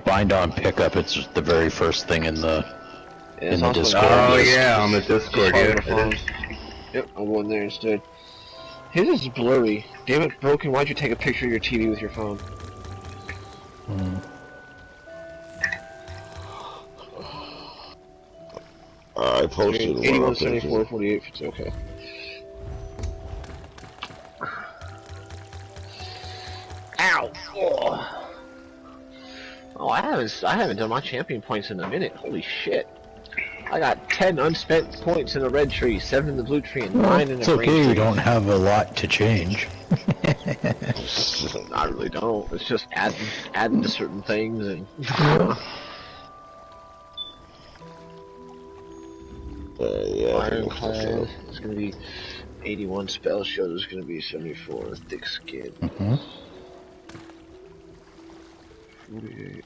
Bind on pickup, it's the very first thing in the Discord. Oh yeah, on the Discord, yeah. Yep, I'll go in there instead. His is blurry. Damn it, Broken, why'd you take a picture of your TV with your phone? I posted 817448, it's okay. Ow! Oh, I haven't done my champion points in a minute. Holy shit! I got 10 unspent points in the red tree, 7 in the blue tree, and 9 in the green tree. It's okay, you don't have a lot to change. I really don't. It's just adding to certain things and. Yeah. Ironclad. It's gonna be 81 spell show. There's gonna be 74 thick skin. 48.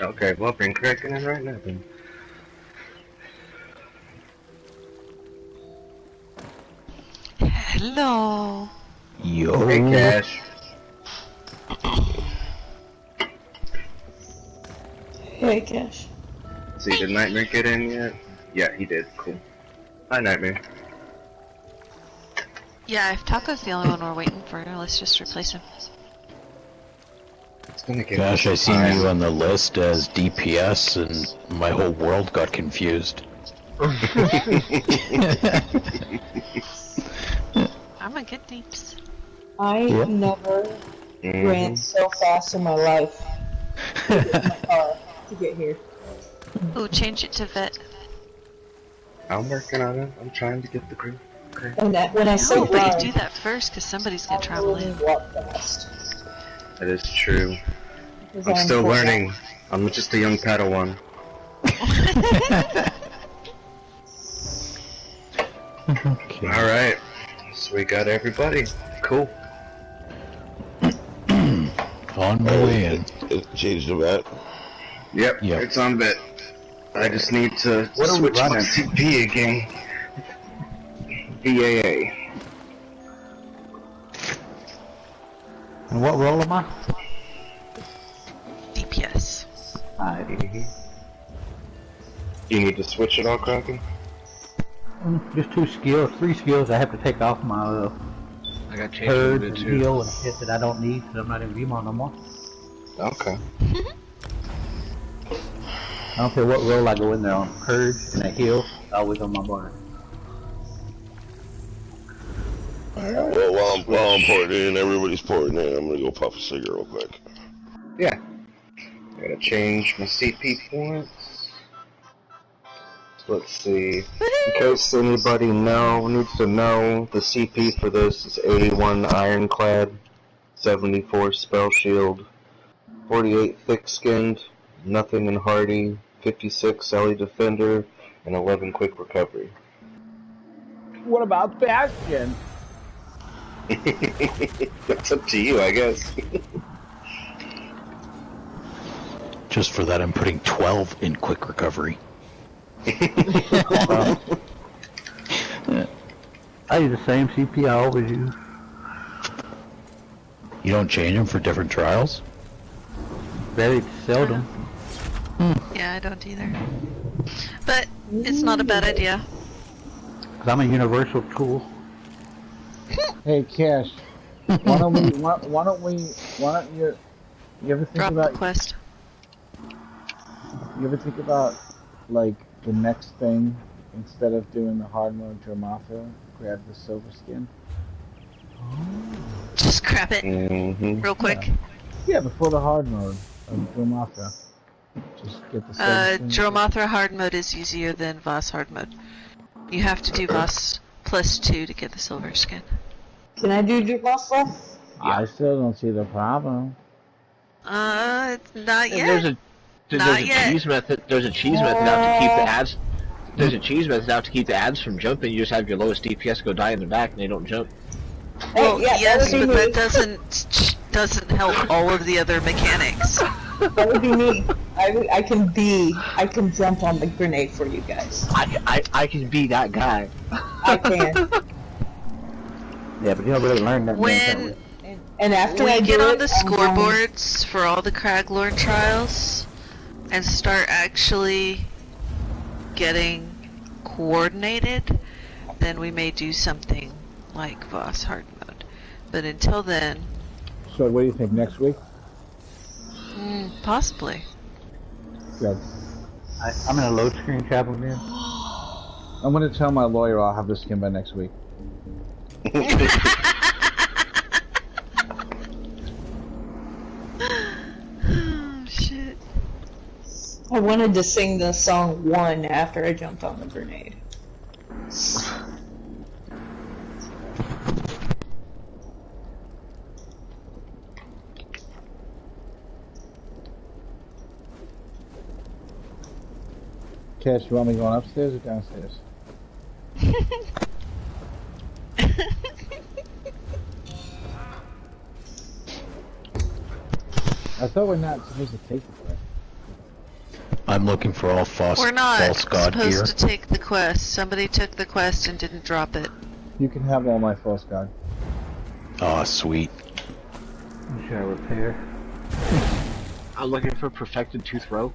Okay, well, been cracking in right now then. Hello. Yo. Hey, Cash. Hey, Cash. See, did Nightmare get in yet? Yeah, he did. Cool. Hi, Nightmare. Yeah, if Taco's the only one we're waiting for, let's just replace him. Gosh, I seen you on the list as DPS and my whole world got confused. I'm a good deeps. I never ran so fast in my life. In my car to get here. Ooh, change it to vet. I'm working on it. I'm trying to get the group. Okay. And that, when I say No, but run, you do that first, because somebody's gonna travel in. Walk fast. That is true. Because I'm still poor. learning. I'm just a young Padawan. Okay. Alright. So we got everybody. Cool. On my way in. Change the vet. Yep, it's on bet. I just need to switch my CP again. BAA. And what role am I? DPS. You need to switch it all, Kraken? Just 2 skills, 3 skills I have to take off my I got purge changed and heal and shit that I don't need because I'm not in VMon no more. Okay. I don't care what role I go in there on. Purge and a heal, always on my bar. Alright, well, while I'm porting in, everybody's porting in, I'm gonna go puff a cigarette real quick. Yeah. I gotta change my CP points. Let's see. In case anybody needs to know, the CP for this is 81 Ironclad, 74 Spell Shield, 48 Thick Skinned, nothing in Hardy, 56 Sally Defender, and 11 Quick Recovery. What about Bastion? That's up to you, I guess. Just for that, I'm putting 12 in quick recovery. I use the same CP I always use. You don't change them for different trials? Very seldom. Yeah, I don't either. But it's not a bad idea. Cause I'm a universal tool. Hey, Cash. Why don't you ever think Drop about the quest. You ever think about like the next thing, instead of doing the hard mode Dromothra, grab the silver skin? Just grab it real quick. Yeah, before the hard mode of Dromothra. Just get the silver skin. Dromothra hard mode is easier than Voss hard mode. You have to do Voss +2 to get the silver skin. Can I do Dromothra? I still don't see the problem. Not yet. There's a cheese method. There's a cheese method out to keep the ads. There's a cheese method out to keep the ads from jumping. You just have your lowest DPS go die in the back, and they don't jump. Well, yeah, yes, that but would be that doesn't help all of the other mechanics. That would be me. I can jump on the grenade for you guys. I can be that guy. I can. Yeah, but you don't really learn that. When and after we I get on the I'm going... scoreboards for all the Craglorn trials and start actually getting coordinated, then we may do something like Voss hard mode. But until then... So what do you think, next week? Possibly. Good. I'm in a load screen travel again. I'm gonna tell my lawyer I'll have the skin by next week. Oh, shit. I wanted to sing the song 1 after I jumped on the grenade. Cash, you want me going upstairs or downstairs? I thought we're not supposed to take the quest. I'm looking for all We're not false god supposed gear. to take the quest. Somebody took the quest and didn't drop it. You can have all my false god. Aw, sweet. Should I repair? I'm looking for perfected tooth row.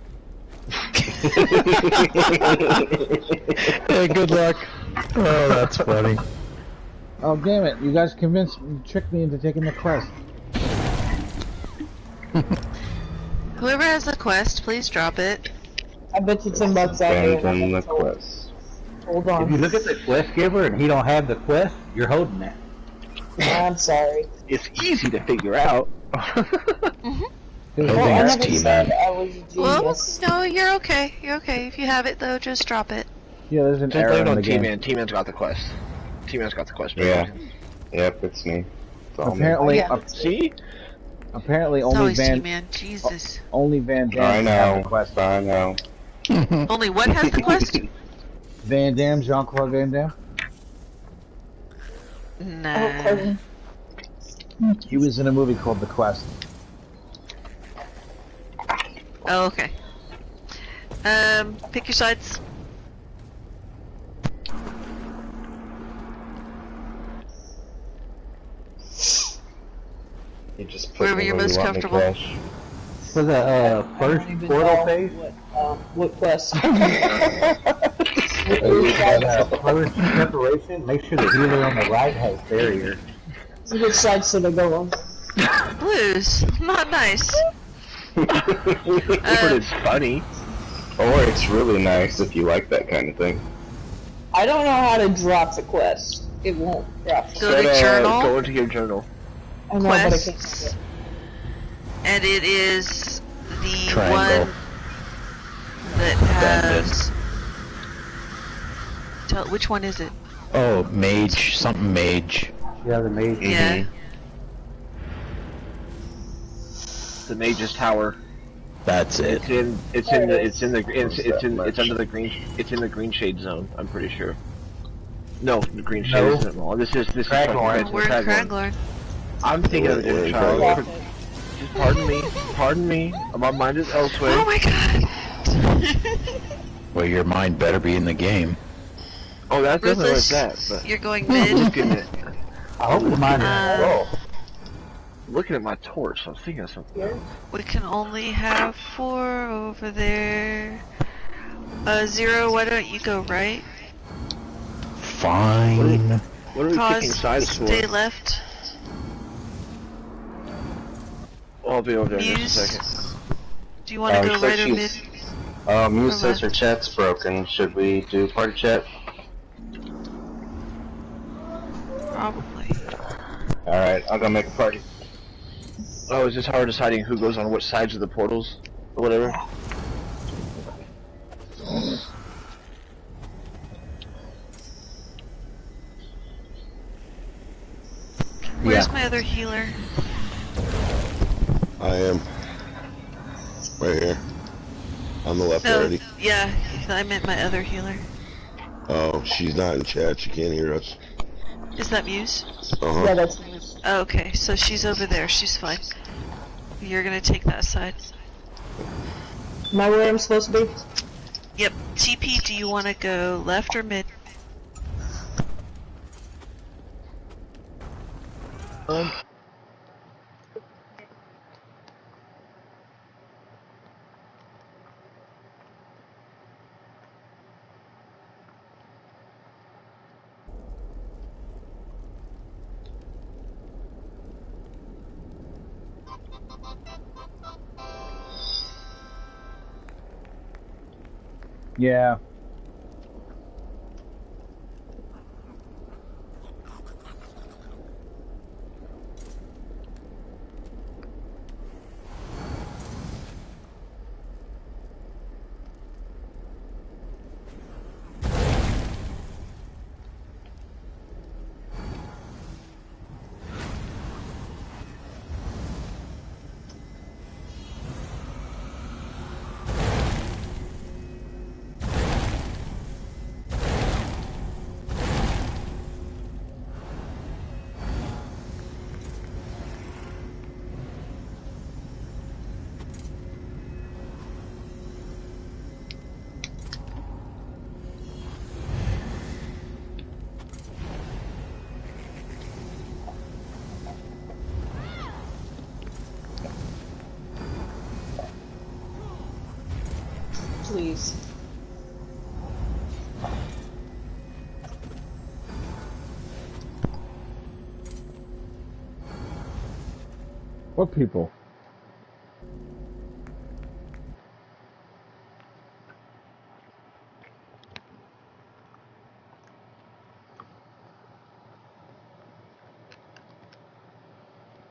Hey, good luck. Oh, that's funny. Oh, damn it. You guys tricked me into taking the quest. Whoever has the quest, please drop it. I bet you $10 out there. Abandon the quest. Hold on. If you look at the quest giver and he don't have the quest, you're holding that. I'm sorry. It's easy to figure out. Well, I never said I was a genius. Well, no, you're okay. You're okay. If you have it, though, just drop it. Yeah, there's an Just error blame it in on the game. T-Man. T-Man's got the quest. T-Man's got the quest. Yeah. Yep, it's me. It's all Apparently, me. See? Apparently, It's only always Van. T-Man. Jesus. Only Van Damme I has know. the quest. I know. Only what has the quest? Van Damme, Jean-Claude Van Damme. Nah. He was in a movie called The Quest. Oh, okay. Pick your sides. You just put Wherever me you're where most you want me, comfortable. Crash. For the first portal phase? What quest? First preparation, make sure the healer on the right has barrier. Which side should I go on? Blues. Not nice. But it's funny. Or it's really nice if you like that kind of thing. I don't know how to drop the quest. It won't drop. Go to journal. Go into your journal. I know, but I can't Quests. do it. And it is the Triangle. one that has... Tell, which one is it? Oh, mage, something mage. Yeah, the mage. Yeah. The Mage's Tower. That's it. It's under the green shade zone. I'm pretty sure. No, the green shade No. isn't wrong. This is Craglorn. We're in Craglorn. I'm thinking of a different child. Just pardon me. My mind is elsewhere. Oh my god! Well, your mind better be in the game. Oh, that's definitely like Ruthless, that. But you're going just mid. getting it. I hope the mine is roll. Looking at my torch, I'm thinking of something. We can only have 4 over there. Zero, why don't you go right? Fine. What are we Cause picking sides for? stay left. I'll be over there in Muse. just a second. Do you want to go so right or mid? she's- Muse says her chat's broken. Should we do party chat? Probably. Alright, I'll go make a party. Oh, is this hard deciding who goes on which sides of the portals? Or whatever? Where's my other healer? I am. Right here. On the left No, already. yeah, I meant my other healer. Oh, she's not in chat. She can't hear us. Is that Muse? Uh-huh. Yeah, that's nice. Oh, okay, so she's over there. She's fine. You're gonna take that side. Am I where I'm supposed to be? Yep. TP, do you want to go left or mid? Yeah. Please. What people?